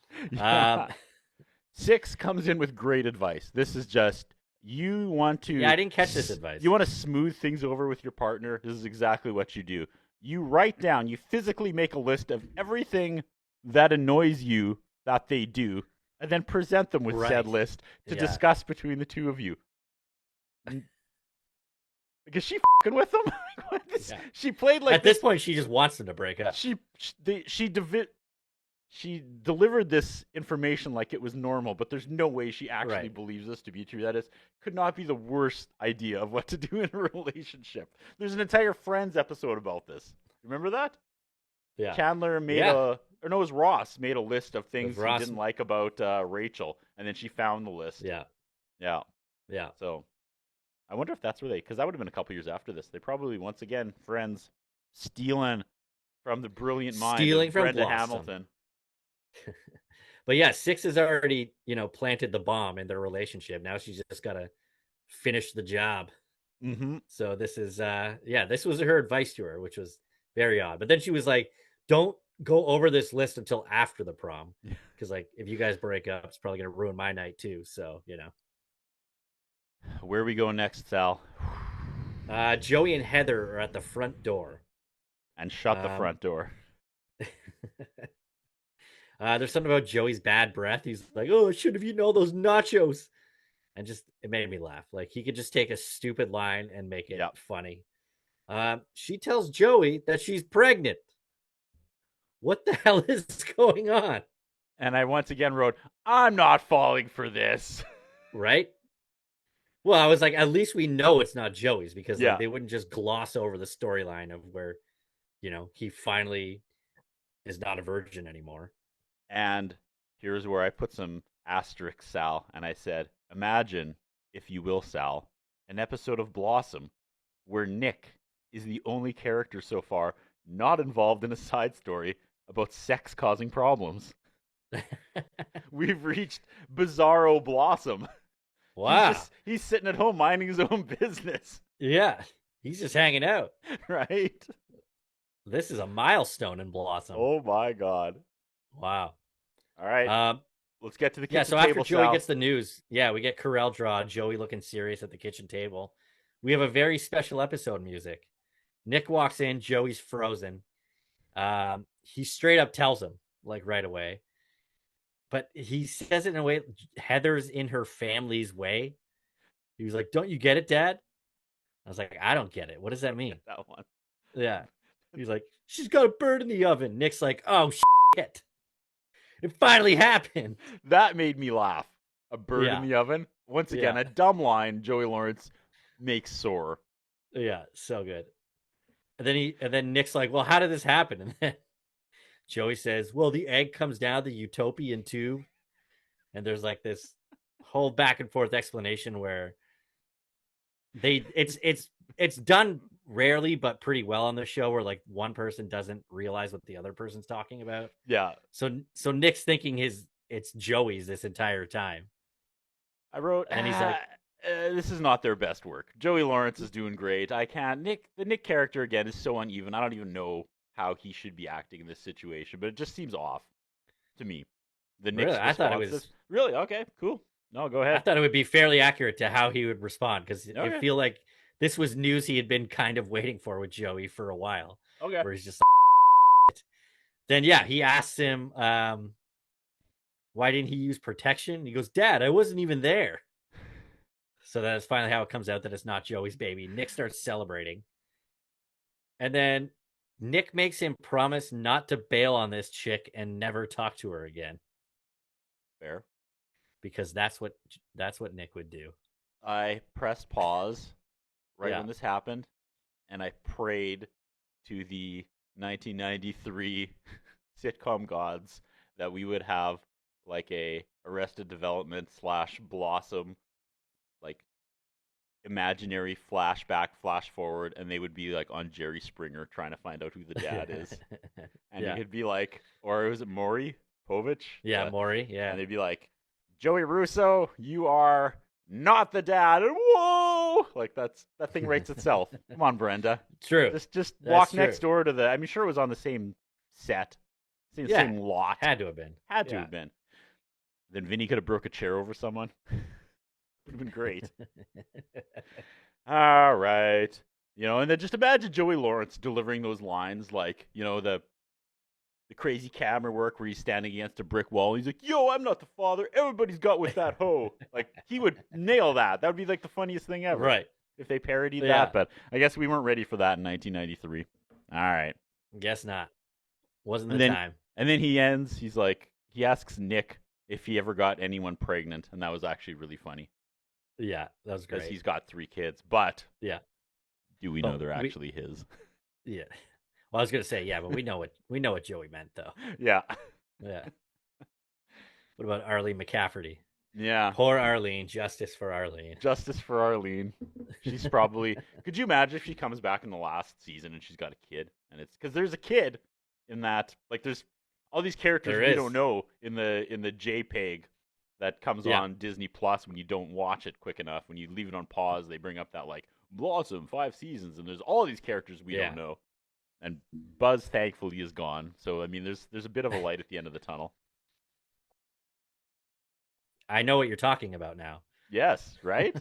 S3: Six comes in with great advice. This is just, you want to...
S2: Yeah, I didn't catch this advice.
S3: You want to smooth things over with your partner? This is exactly what you do. You write down, you physically make a list of everything that annoys you that they do, and then present them with said list to discuss between the two of you. Because she fucking with them? She played like...
S2: At this point, she just wants them to break up.
S3: she delivered this information like it was normal, but there's no way she actually
S2: Right.
S3: believes this to be true. That could not be the worst idea of what to do in a relationship. There's an entire Friends episode about this. Remember that?
S2: Yeah.
S3: Chandler made it was Ross made a list of things he
S2: Ross.
S3: didn't like about Rachel, and then she found the list.
S2: Yeah.
S3: Yeah.
S2: Yeah.
S3: So I wonder if that's where because that would have been a couple years after this. They probably, once again, Friends, stealing from the brilliant mind
S2: Stealing
S3: of
S2: from
S3: Brenda
S2: Blossom.
S3: Hamilton.
S2: But yeah, Six has already, planted the bomb in their relationship. Now she's just got to finish the job.
S3: Mm-hmm.
S2: So this is, this was her advice to her, which was very odd. But then she was like, don't go over this list until after the prom. Because, like, if you guys break up, it's probably going to ruin my night, too. So,
S3: Where are we going next, Sal?
S2: Joey and Heather are at the front door.
S3: And shut the front door.
S2: There's something about Joey's bad breath. He's like, oh, I should have eaten all those nachos. And it made me laugh. Like, he could just take a stupid line and make it funny. She tells Joey that she's pregnant. What the hell is going on?
S3: And I once again wrote, I'm not falling for this.
S2: Right? Well, I was like, at least we know it's not Joey's, because they wouldn't just gloss over the storyline of where, he finally is not a virgin anymore.
S3: And here's where I put some asterisks, Sal, and I said, imagine, if you will, Sal, an episode of Blossom where Nick is the only character so far not involved in a side story about sex causing problems. We've reached Bizarro Blossom.
S2: Wow.
S3: He's sitting at home minding his own business.
S2: Yeah. He's just hanging out.
S3: Right?
S2: This is a milestone in Blossom.
S3: Oh my God.
S2: Wow.
S3: All right. Let's get to the kitchen table.
S2: So after Joey
S3: Sal.
S2: gets the news, we get Carell draw Joey looking serious at the kitchen table. We have a very special episode music. Nick walks in, Joey's frozen. He straight up tells him, like, right away. But he says it in a way, Heather's in her family's way. He was like, don't you get it, Dad? I was like, I don't get it. What does that mean?
S3: That one.
S2: Yeah. He's like, she's got a bird in the oven. Nick's like, oh, shit. It finally happened.
S3: That made me laugh. A bird in the oven. Once again, a dumb line Joey Lawrence makes sore.
S2: Yeah, so good. And then Nick's like, well, how did this happen? And then Joey says, well, the egg comes down the utopian tube. And there's like this whole back and forth explanation where it's done rarely, but pretty well on the show, where like one person doesn't realize what the other person's talking about.
S3: Yeah.
S2: So Nick's thinking it's Joey's this entire time.
S3: I wrote,
S2: and he's like,
S3: this is not their best work. Joey Lawrence is doing great. The Nick character again is so uneven. I don't even know how he should be acting in this situation, but it just seems off to me. The Nick's
S2: really? I thought it was
S3: really okay. Cool. No, go ahead.
S2: I thought it would be fairly accurate to how he would respond, because I feel like this was news he had been kind of waiting for with Joey for a while.
S3: Okay.
S2: Where he's just like, then he asks him, why didn't he use protection? He goes, Dad, I wasn't even there. So that's finally how it comes out that it's not Joey's baby. Nick starts celebrating. And then Nick makes him promise not to bail on this chick and never talk to her again.
S3: Fair.
S2: Because that's what Nick would do.
S3: I pressed pause when this happened, and I prayed to the 1993 sitcom gods that we would have like a Arrested Development / Blossom, like imaginary flashback, flash forward, and they would be like on Jerry Springer trying to find out who the dad is. And he could be like, or was it Maury Povich?
S2: Yeah, Maury, yeah.
S3: And they'd be like, Joey Russo, you are not the dad. And whoa! Like that thing rates itself. Come on, Brenda.
S2: True.
S3: Just walk next door to the, I'm sure it was on the same set. Same lot.
S2: Had to have been.
S3: Had to have been. Then Vinnie could have broke a chair over someone. Would have been great. All right. And then just imagine Joey Lawrence delivering those lines like, the crazy camera work where he's standing against a brick wall. He's like, yo, I'm not the father. Everybody's got with that hoe. Like, he would nail that. That would be like the funniest thing ever.
S2: Right.
S3: If they parodied that. But I guess we weren't ready for that in 1993. All right.
S2: Guess not. Wasn't the time.
S3: And then he ends. He asks Nick if he ever got anyone pregnant, and that was actually really funny
S2: Yeah, that was
S3: because
S2: great.
S3: he's got 3 kids. But
S2: Yeah.
S3: do we know they're actually his?
S2: Yeah. Well, I was gonna say, yeah, but we know what Joey meant though.
S3: Yeah.
S2: Yeah. What about Arlene McCafferty?
S3: Yeah.
S2: Poor Arlene. Justice for Arlene.
S3: Justice for Arlene. She's probably. Could you imagine if she comes back in the last season and she's got a kid? And it's because there's a kid in that. Like, there's all these characters we don't know in the JPEG that comes on Disney Plus when you don't watch it quick enough. When you leave it on pause, they bring up that like Blossom 5 seasons, and there's all these characters we don't know. And Buzz, thankfully, is gone. So I mean, there's a bit of a light at the end of the tunnel.
S2: I know what you're talking about now.
S3: Yes, right?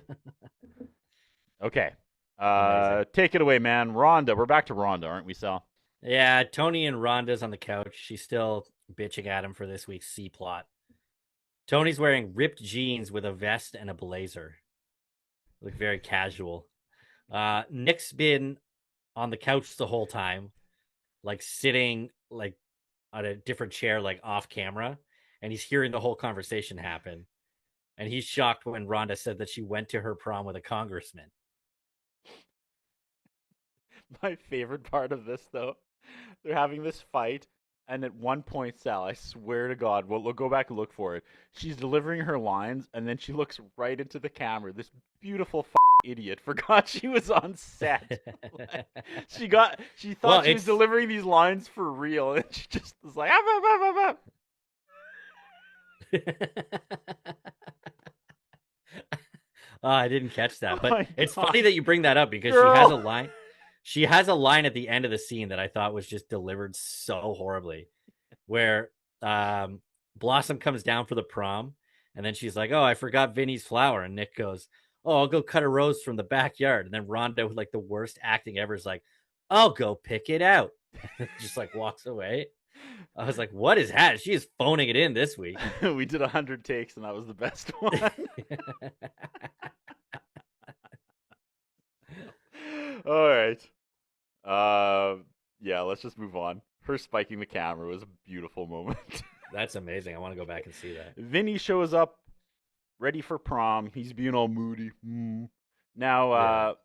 S3: Okay.
S2: Amazing.
S3: Take it away, man. Rhonda. We're back to Rhonda, aren't we, Sal?
S2: Yeah, Tony and Rhonda's on the couch. She's still bitching at him for this week's C plot. Tony's wearing ripped jeans with a vest and a blazer. Look very casual. Nick's been on the couch the whole time, like sitting like on a different chair, like off camera, and he's hearing the whole conversation happen. And he's shocked when Rhonda said that she went to her prom with a congressman.
S3: My favorite part of this, though, they're having this fight, and at one point, Sal, I swear to God, we'll go back and look for it. She's delivering her lines, and then she looks right into the camera. This beautiful idiot forgot she was on set. She thought she was delivering these lines for real, and she just was like,
S2: Oh, I didn't catch that, but
S3: my
S2: it's
S3: God.
S2: funny that you bring that up because
S3: Girl.
S2: she has a line. She has a line at the end of the scene that I thought was just delivered so horribly, where Blossom comes down for the prom, and then she's like, "Oh, I forgot Vinnie's flower," and Nick goes, "Oh, I'll go cut a rose from the backyard," and then Rhonda, with like the worst acting ever, is like, "I'll go pick it out," just like walks away. I was like, "What is that?" She is phoning it in this week.
S3: We did 100 takes, and that was the best one. All right. Yeah, let's just move on. Her spiking the camera was a beautiful moment.
S2: That's amazing. I want to go back and see that.
S3: Vinny shows up ready for prom. He's being all moody. Now,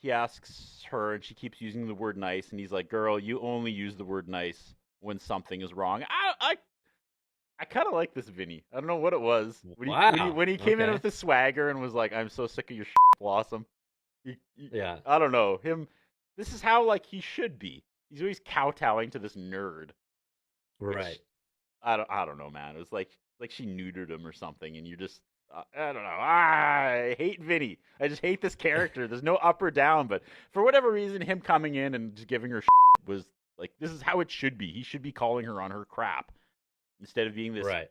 S3: he asks her, and she keeps using the word nice, and he's like, "Girl, you only use the word nice when something is wrong." I kind of like this Vinny. I don't know what it was. When he came in with the swagger and was like, "I'm so sick of your shit, Blossom."
S2: Yeah.
S3: I don't know. This is how like he should be. He's always kowtowing to this nerd.
S2: Right.
S3: I don't know, man. It was like she neutered him or something, and you just I don't know. I hate Vinny. I just hate this character. There's no up or down, but for whatever reason, him coming in and just giving her was like, this is how it should be. He should be calling her on her crap instead of being this.
S2: Right.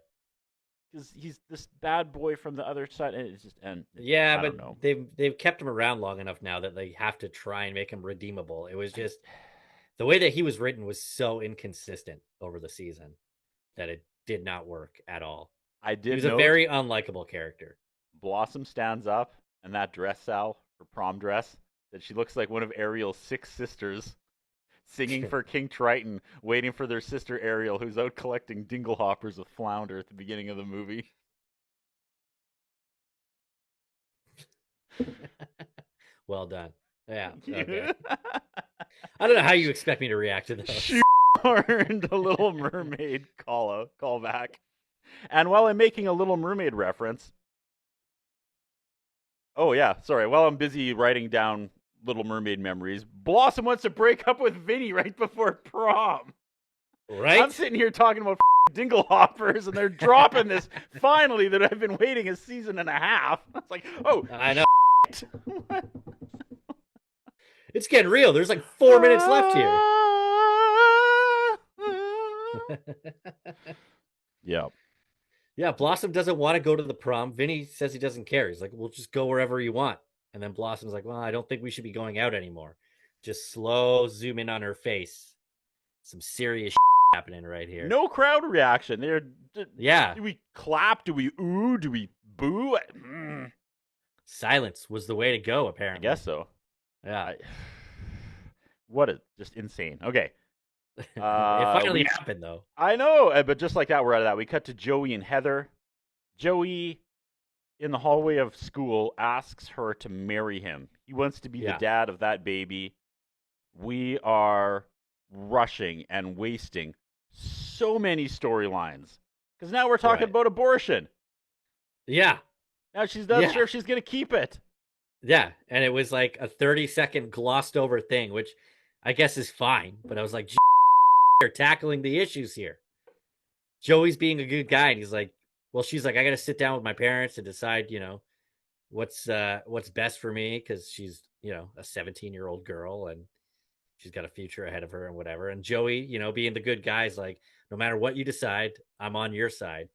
S3: Because he's this bad boy from the other side, and it's just
S2: yeah,
S3: I
S2: but
S3: don't know.
S2: they've kept him around long enough now that they have to try and make him redeemable. It was just the way that he was written was so inconsistent over the season that it did not work at all. He was a very unlikable character.
S3: Blossom stands up, and that dress, Sal, her prom dress, that she looks like one of Ariel's 6 sisters singing for King Triton, waiting for their sister Ariel, who's out collecting dinglehoppers with flounder at the beginning of the movie.
S2: Well done. Yeah. Okay. I don't know how you expect me to react to this.
S3: She earned a Little Mermaid call back. And while I'm making a Little Mermaid reference, while I'm busy writing down Little Mermaid memories, Blossom wants to break up with Vinny right before prom.
S2: Right?
S3: I'm sitting here talking about dinglehoppers, and they're dropping this finally that I've been waiting a season and a half. It's like, oh,
S2: I know. It's getting real. There's like 4 minutes left here.
S3: Yeah.
S2: Yeah, Blossom doesn't want to go to the prom. Vinny says he doesn't care. He's like, "We'll just go wherever you want." And then Blossom's like, "Well, I don't think we should be going out anymore." Just slow zoom in on her face. Some serious happening right here.
S3: No crowd reaction.
S2: Yeah.
S3: Do we clap? Do we ooh? Do we boo?
S2: Silence was the way to go,
S3: I
S2: apparently.
S3: guess so.
S2: Yeah.
S3: What a just insane. Okay.
S2: It finally
S3: we-
S2: happened though.
S3: I know, but just like that, we're out of that. We cut to Joey and Heather. Joey, in the hallway of school, asks her to marry him. He wants to be the
S2: Yeah.
S3: dad of that baby. We are rushing and wasting so many storylines because now we're talking
S2: Right.
S3: about abortion.
S2: Yeah.
S3: Now she's not
S2: Yeah.
S3: sure if she's going to keep it.
S2: Yeah. And it was like a 30-second glossed over thing, which I guess is fine. But I was like, they're tackling the issues here. Joey's being a good guy. And he's like, well, she's like, I got to sit down with my parents and decide, what's best for me. Cause she's, a 17-year-old girl and she's got a future ahead of her and whatever. And Joey, being the good guy is like, no matter what you decide, I'm on your side.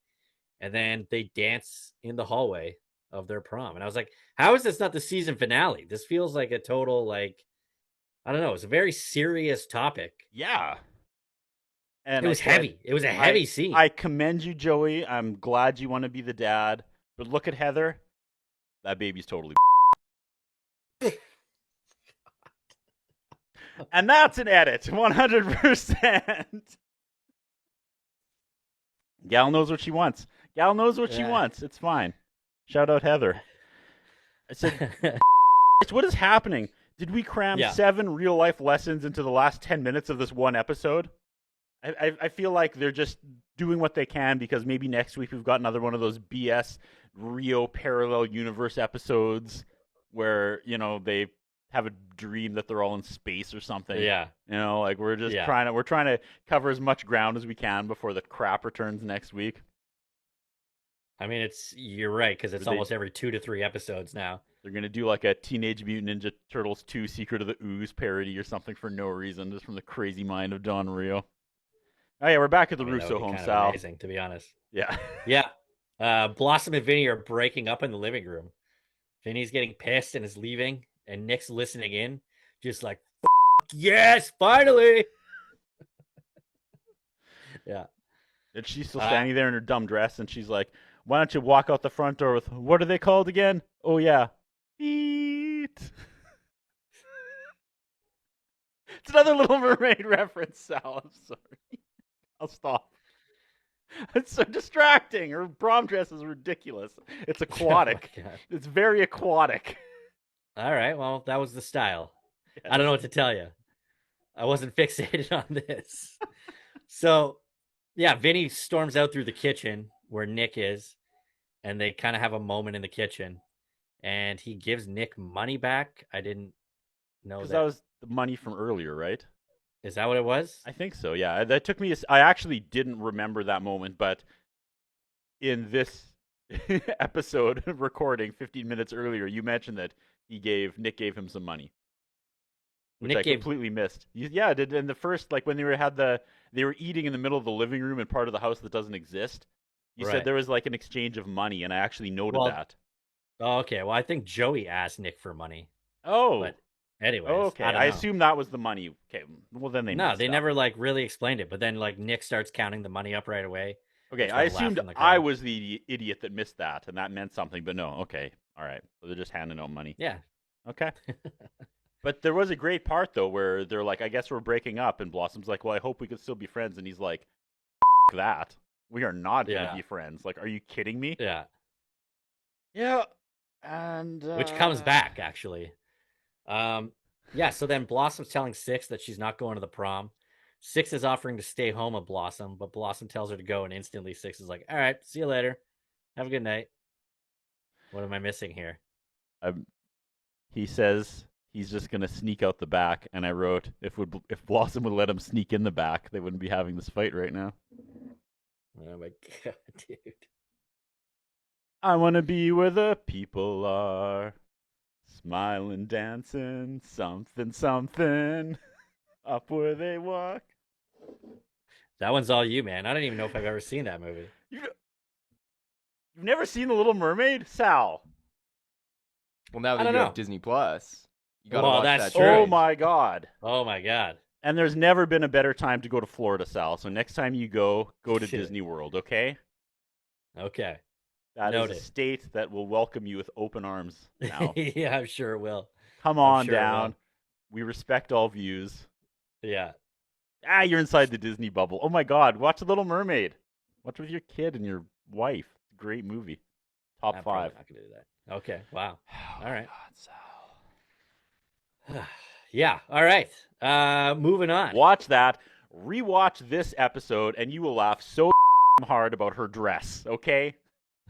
S2: And then they dance in the hallway of their prom. And I was like, how is this not the season finale? This feels like a total, I don't know. It's a very serious topic.
S3: Yeah. And
S2: It was heavy. It was a heavy scene.
S3: I commend you, Joey. I'm glad you want to be the dad. But look at Heather. That baby's totally. And that's an edit, 100%. Gal knows what she wants. Gal knows what she
S2: Yeah.
S3: wants. It's fine. Shout out Heather. I said, what is happening? Did we cram
S2: Yeah.
S3: 7 real life lessons into the last 10 minutes of this one episode? I feel like they're just doing what they can because maybe next week we've got another one of those BS Rio parallel universe episodes where, they have a dream that they're all in space or something.
S2: Yeah.
S3: We're just
S2: Yeah.
S3: trying to cover as much ground as we can before the crap returns next week.
S2: I mean, you're right, because it's
S3: They-
S2: almost every 2 to 3 episodes now.
S3: They're going to do like a Teenage Mutant Ninja Turtles 2 Secret of the Ooze parody or something for no reason, just from the crazy mind of Don Rio. Oh, yeah, we're back at the
S2: I mean, that
S3: Russo
S2: would be
S3: home,
S2: kind of
S3: Sal.
S2: amazing, to be honest.
S3: Yeah.
S2: Yeah. Blossom and Vinny are breaking up in the living room. Vinny's getting pissed and is leaving, and Nick's listening in, just like, yes, finally. Yeah.
S3: And she's still standing there in her dumb dress, and she's like, why don't you walk out the front door with, what are they called again? Oh, yeah. Feet. It's another Little Mermaid reference, Sal. I'm sorry. I'll stop. It's so distracting. Her prom dress is ridiculous. It's aquatic.
S2: Oh my God.
S3: It's very aquatic.
S2: All right. Well, that was the style. I don't know what to tell you. I wasn't fixated on this. So, yeah, Vinny storms out through the kitchen where Nick is, and they kind of have a moment in the kitchen, and he gives Nick money back. I didn't know
S3: Because
S2: that.
S3: that was the money from earlier, right?
S2: Is that what it was?
S3: I think so, yeah. That took me. I actually didn't remember that moment, but in this episode recording 15 minutes earlier, you mentioned that Nick gave him some money, which
S2: Nick
S3: I
S2: gave
S3: completely missed. Yeah, did in the first, like when they were eating in the middle of the living room in part of the house that doesn't exist. You
S2: Right.
S3: said there was like an exchange of money, and I actually noted
S2: Well,
S3: that.
S2: Oh, okay. Well, I think Joey asked Nick for money.
S3: Oh,
S2: But anyways,
S3: okay.
S2: I don't
S3: I
S2: know.
S3: assume that was the money. Okay, well then they
S2: No,
S3: messed
S2: they
S3: up.
S2: never really explained it. But then Nick starts counting the money up right away.
S3: Okay,
S2: That's
S3: I
S2: why I laughed
S3: assumed
S2: in the
S3: I
S2: crowd.
S3: was the idiot that missed that, and that meant something. But no, okay, all right. So they're just handing out money.
S2: Yeah.
S3: Okay. But there was a great part though where they're like, "I guess we're breaking up," and Blossom's like, "Well, I hope we can still be friends," and he's like, "F that. We are not gonna
S2: Yeah.
S3: be friends. Like, are you kidding me?"
S2: Yeah.
S3: Yeah. And
S2: Which comes back actually. Yeah, so then Blossom's telling Six that she's not going to the prom. Six is offering to stay home with Blossom, but Blossom tells her to go, and instantly Six is like, all right, see you later. Have a good night. What am I missing here?
S3: He says he's just gonna sneak out the back, and I wrote, if Blossom would let him sneak in the back, they wouldn't be having this fight right now.
S2: Oh my God, dude.
S3: I wanna be where the people are, smiling, dancing, something, something, up where they walk.
S2: That one's all you, man. I don't even know if I've ever seen that movie.
S3: You've never seen The Little Mermaid, Sal?
S6: Well, now
S2: I
S6: that
S2: don't
S6: you
S2: know.
S6: have Disney Plus, you gotta
S2: Well,
S6: watch
S2: that's
S6: that.
S2: true.
S3: Oh
S6: show.
S3: my God!
S2: Oh my God.
S3: And there's never been a better time to go to Florida, Sal. So next time you go to
S2: Shit.
S3: Disney World, okay?
S2: Okay.
S3: That is
S2: Noted.
S3: a state that will welcome you with open arms now.
S2: Yeah, I'm sure it will.
S3: Come on
S2: sure it
S3: down.
S2: will.
S3: We respect all views.
S2: Yeah.
S3: You're inside the Disney bubble. Oh my God, watch The Little Mermaid. Watch with your kid and your wife. It's a great movie. Top
S2: I'm
S3: 5.
S2: probably not gonna do that. Okay. Wow.
S3: Oh
S2: All right.
S3: God, Sal.
S2: Yeah. All right. Moving on.
S3: Watch that. Rewatch this episode, and you will laugh so hard about her dress. Okay.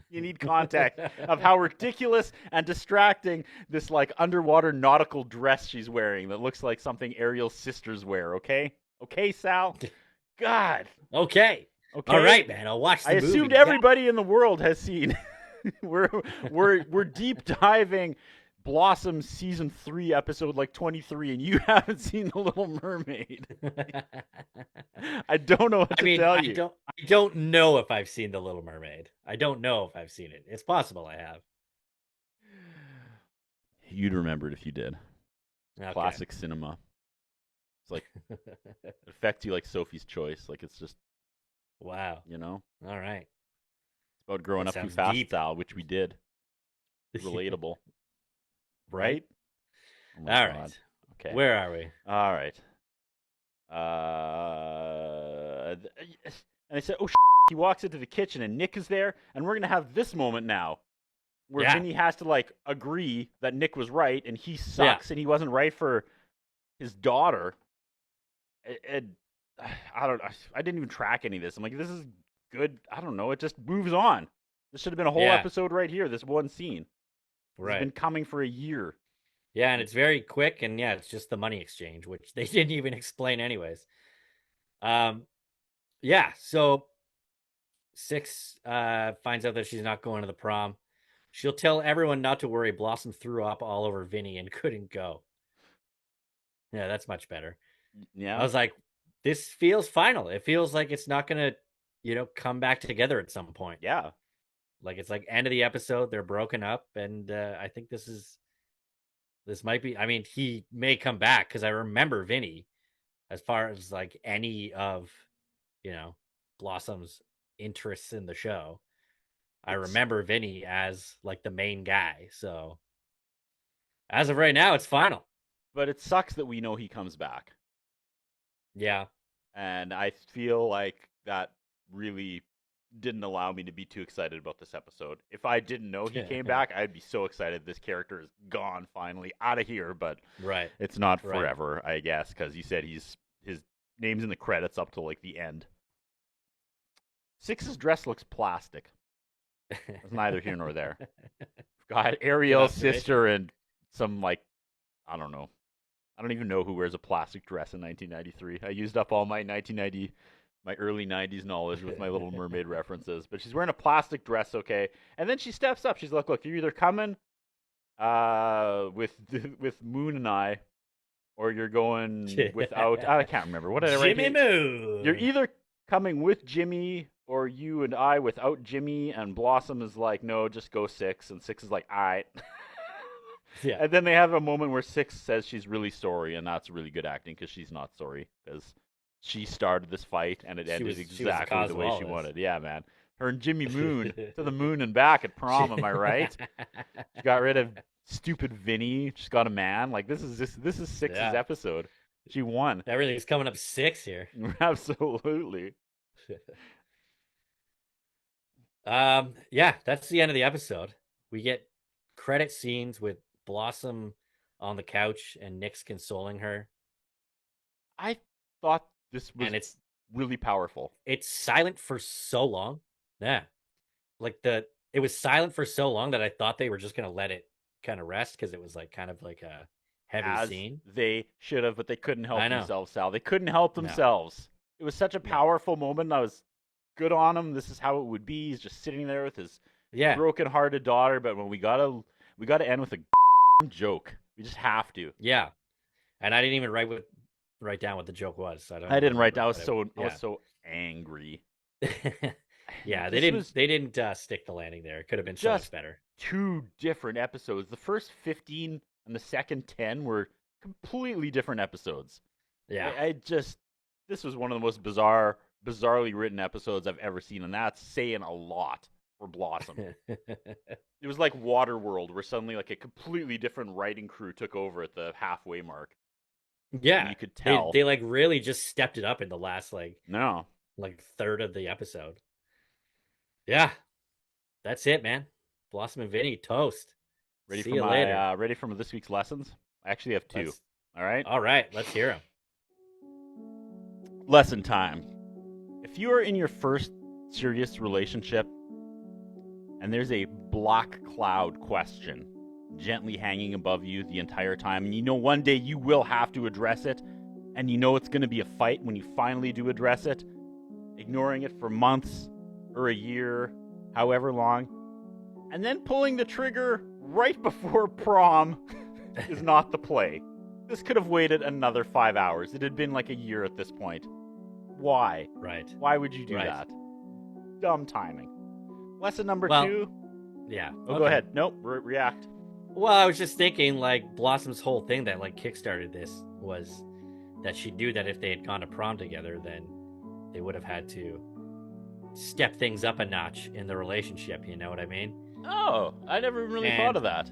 S3: You need context of how ridiculous and distracting this like underwater nautical dress she's wearing that looks like something Ariel's sisters wear, okay? Okay, Sal? God.
S2: Okay.
S3: Okay.
S2: All right, man. I'll watch the
S3: I
S2: movie.
S3: assumed
S2: Yeah.
S3: everybody in the world has seen. we're deep diving Blossom season 3 episode like 23 and you haven't seen The Little Mermaid. I don't know what to tell you.
S2: I don't know if I've seen The Little Mermaid. I don't know if I've seen it. It's possible I have.
S3: You'd remember it if you did.
S2: Okay.
S3: Classic cinema. It's like it affects you like Sophie's Choice. Like it's just
S2: Wow.
S3: you know.
S2: All right.
S3: It's about growing
S2: That
S3: up too
S2: sounds
S3: fast,
S2: deep.
S3: Sal, which we did. Relatable.
S2: Right?
S3: Oh my
S2: All
S3: God.
S2: right.
S3: Okay.
S2: Where are we?
S3: All right. And I said, oh, he walks into the kitchen and Nick is there, and we're going to have this moment now where
S2: Yeah.
S3: Vinny has to, like, agree that Nick was right, and he sucks, and he wasn't right for his daughter. And I don't know. I didn't even track any of this. I'm like, this is good. I don't know. It just moves on. This should have been a whole
S2: Yeah.
S3: episode right here, this one scene.
S2: Right.
S3: It's been coming for a year.
S2: Yeah, and it's very quick, and yeah, it's just the money exchange, which they didn't even explain anyways. Yeah, so Six finds out that she's not going to the prom. She'll tell everyone not to worry. Blossom threw up all over Vinny and couldn't go. Yeah, that's much better.
S3: Yeah.
S2: I was like, this feels final. It feels like it's not gonna, come back together at some point.
S3: Yeah.
S2: Like it's like end of the episode, they're broken up, and I think this might be. I mean, he may come back because I remember Vinny, as far as like any of, Blossom's interests in the show. I remember Vinny as like the main guy. So as of right now, it's final.
S3: But it sucks that we know he comes back.
S2: Yeah.
S3: And I feel like that really didn't allow me to be too excited about this episode. If I didn't know he came back, I'd be so excited this character is gone finally, out of here. But
S2: Right.
S3: it's not
S2: Right.
S3: forever, I guess, because you said his name's in the credits up to like the end. Six's dress looks plastic. It's neither here nor there. Got Ariel's sister and some like, I don't know. I don't even know who wears a plastic dress in 1993. I used up all my early 90s knowledge with my Little Mermaid references. But she's wearing a plastic dress, okay? And then she steps up. She's like, look, you're either coming with Moon and I, or you're going without. I can't remember. What did I write
S2: Jimmy
S3: here?
S2: Moon.
S3: You're either coming with Jimmy or you and I without Jimmy. And Blossom is like, no, just go Six. And Six is like, all right.
S2: Yeah.
S3: And then they have a moment where Six says she's really sorry, and that's really good acting because she's not sorry because she started this fight and it ended exactly the way she wanted. Yeah, man. Her and Jimmy Moon to the moon and back at prom. Am I right? She got rid of stupid Vinny. She's got a man. Like this is Six's episode. She won.
S2: Everything's coming up 6 here.
S3: Absolutely.
S2: Yeah, that's the end of the episode. We get credit scenes with Blossom on the couch and Nick's consoling her.
S3: I thought this was
S2: And it's
S3: really powerful.
S2: It's silent for so long. Yeah. Like it was silent for so long that I thought they were just gonna let it kind of rest because it was like kind of like a heavy scene.
S3: They should have, but they couldn't help
S2: I know.
S3: themselves, Sal. They couldn't help themselves. It was such a powerful moment. I was good on him. This is how it would be. He's just sitting there with his broken-hearted daughter. But when we gotta end with a joke. We just have to.
S2: Yeah, and I didn't even write down what the joke was. So I
S3: didn't write down. I was so angry.
S2: Yeah, they didn't stick the landing there. It could have been so much better. 2
S3: different episodes. The first 15 and the second 10 were completely different episodes.
S2: Yeah,
S3: this was one of the most bizarrely written episodes I've ever seen, and that's saying a lot for Blossom. It was like Waterworld, where suddenly like a completely different writing crew took over at the halfway mark.
S2: Yeah,
S3: You could tell.
S2: they like really just stepped it up in the last
S3: No.
S2: like third of the episode. Yeah, that's it, man. Blossom and Vinny toast.
S3: Ready
S2: See
S3: for
S2: you later.
S3: ready for this week's lessons? I actually have 2.
S2: Let's-
S3: All right.
S2: All right, let's hear them.
S3: Lesson time. If you are in your first serious relationship and there's a black cloud question gently hanging above you the entire time, and you know one day you will have to address it, and you know it's going to be a fight when you finally do address it, ignoring it for months or a year, however long, and then pulling the trigger right before prom is not the play. This could have waited another 5 hours. It had been like a year at this point. Why?
S2: Right.
S3: Why would you do
S2: Right.
S3: that? Dumb timing. Lesson number
S2: Well,
S3: 2.
S2: Yeah.
S3: Oh, go ahead. Nope. React.
S2: Well, I was just thinking, like, Blossom's whole thing that like kickstarted this was that she knew that if they had gone to prom together, then they would have had to step things up a notch in the relationship. You know what I mean?
S3: Oh, I never really
S2: And-
S3: thought of that.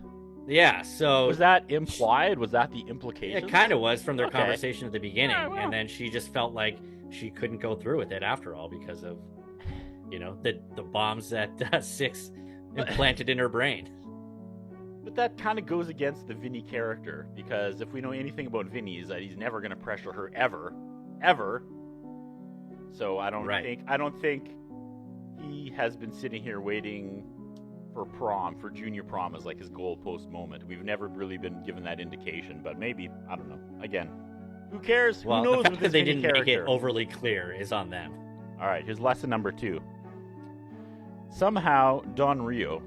S2: Yeah. So
S3: Was that implied? Was that the implication?
S2: it kind of was from their
S3: Okay.
S2: conversation at the beginning,
S3: Yeah, well.
S2: and then she just felt like she couldn't go through with it after all because of, the bombs that Six implanted in her brain.
S3: But that kind of goes against the Vinnie character, because if we know anything about Vinnie is that he's never going to pressure her ever. So I don't think he has been sitting here waiting for junior prom as like his goalpost moment. We've never really been given that indication, but maybe, I don't know. Again, who cares?
S2: Well,
S3: who knows
S2: the fact
S3: with
S2: that
S3: this
S2: they
S3: Vinnie
S2: didn't
S3: character?
S2: make it overly clear is on them.
S3: All right, here's lesson number 2. Somehow, Don Rio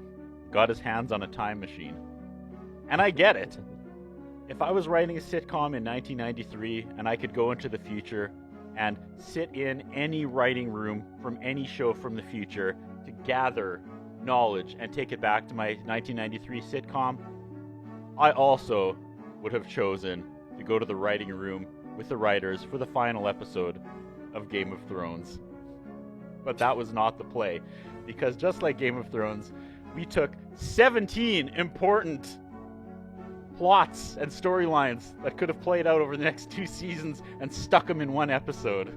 S3: got his hands on a time machine. And I get it. If I was writing a sitcom in 1993 and I could go into the future and sit in any writing room from any show from the future to gather knowledge and take it back to my 1993 sitcom, I also would have chosen to go to the writing room with the writers for the final episode of Game of Thrones. But that was not the play, because just like Game of Thrones, we took 17 important plots and storylines that could have played out over the next 2 seasons and stuck them in one episode.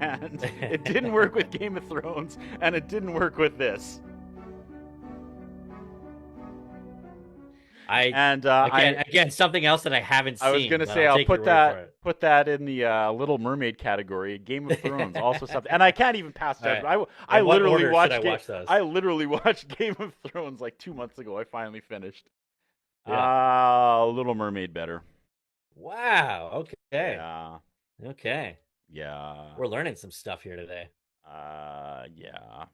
S3: And it didn't work with Game of Thrones, and it didn't work with this.
S2: Again, something else that I haven't seen.
S3: I was gonna
S2: but
S3: say I'll
S2: take your
S3: put
S2: word for it.
S3: that in the Little Mermaid category. Game of Thrones also something, and I can't even pass
S2: All right.
S3: judgment. I
S2: In what
S3: literally
S2: order
S3: watched.
S2: should I watch those?
S3: I literally watched Game of Thrones like 2 months ago. I finally finished. Little Mermaid better.
S2: Wow. Okay.
S3: Yeah.
S2: Okay.
S3: Yeah.
S2: We're learning some stuff here today.
S3: Yeah.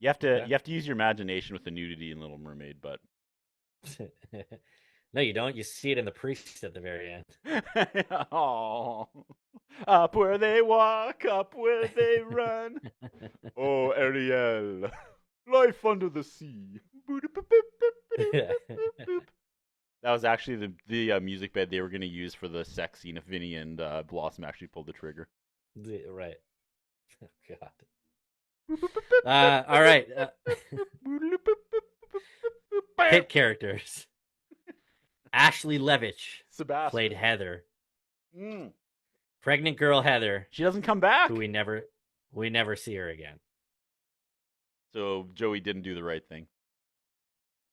S3: You have to use your imagination with the nudity in Little Mermaid, but
S2: No, you don't. You see it in the priest at the very end.
S3: oh, up where they walk, up where they run. Oh, Ariel, life under the sea. That was actually the music bed they were going to use for the sex scene if Vinny and Blossom actually pulled the trigger.
S2: Right. Oh, God. All right. Hit characters. Ashley Levitch
S3: Sebastian
S2: played Heather.
S3: Mm.
S2: Pregnant girl Heather,
S3: She doesn't come back.
S2: who we never see her again.
S3: So Joey didn't do the right thing.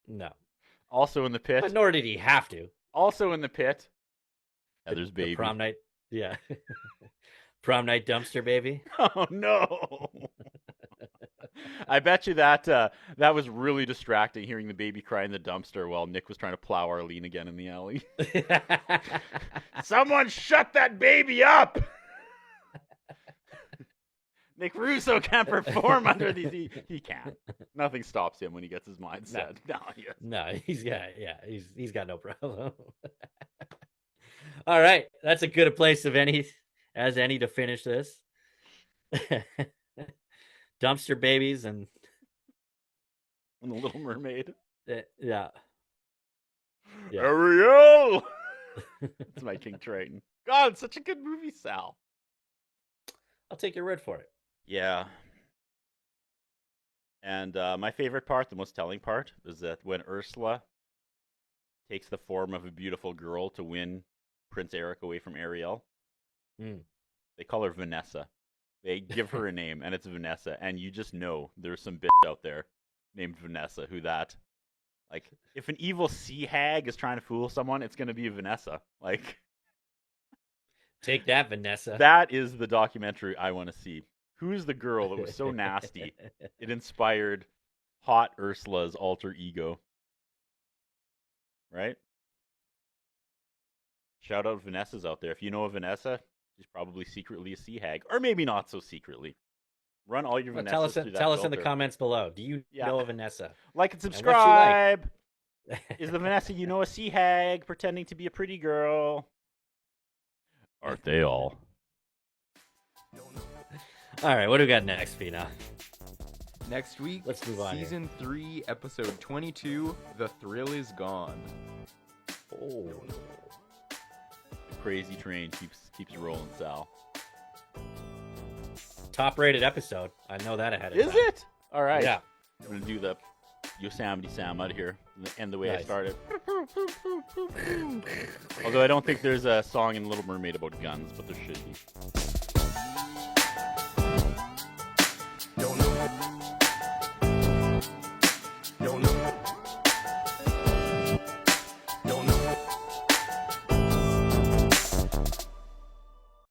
S2: No.
S3: Also in the pit.
S2: But nor did he have to.
S3: Also in the pit.
S2: The-
S3: Heather's
S2: the
S3: baby.
S2: prom night. Yeah. Prom night dumpster baby.
S3: Oh no! I bet you that that was really distracting, hearing the baby cry in the dumpster while Nick was trying to plow Arlene again in the alley. Someone shut that baby up! Nick Russo can't perform under these. He can't. Nothing stops him when he gets his mind set.
S2: No, he's got no problem. All right, that's a good place of any to finish this. Dumpster babies and
S3: And the Little Mermaid.
S2: yeah.
S3: Ariel! It's my King Triton. God, it's such a good movie, Sal.
S2: I'll take your word for it.
S3: Yeah. And my favorite part, the most telling part, is that when Ursula takes the form of a beautiful girl to win Prince Eric away from Ariel.
S2: Hmm.
S3: They call her Vanessa. They give her a name, and it's Vanessa. And you just know there's some bitch out there named Vanessa. Who that? Like, if an evil sea hag is trying to fool someone, it's going to be Vanessa. Like,
S2: Take that, Vanessa.
S3: that is the documentary I want to see. Who's the girl that was so nasty? It inspired hot Ursula's alter ego. Right? Shout out Vanessa's out there. If you know a Vanessa, she's probably secretly a sea hag. Or maybe not so secretly. Run all your
S2: Well,
S3: Vanessas through that
S2: tell us in the
S3: filter.
S2: comments below. Do you
S3: Yeah.
S2: know a Vanessa?
S3: Like and
S2: what's she
S3: subscribe. Is the Vanessa you know a sea hag pretending to be a pretty girl? Aren't they all?
S2: All right, what do we got next, Phenom?
S6: Next week,
S2: Let's move on here.
S6: Season 3, Episode 22, The Thrill Is Gone.
S2: Oh.
S3: The crazy train keeps rolling, Sal.
S2: Top-rated episode. I know that ahead of
S3: Is
S2: time.
S3: it? All right.
S2: Yeah.
S3: I'm going to do the Yosemite Sam out of here and end the way I
S2: Nice.
S3: started. Although I don't think there's a song in Little Mermaid about guns, but there should be.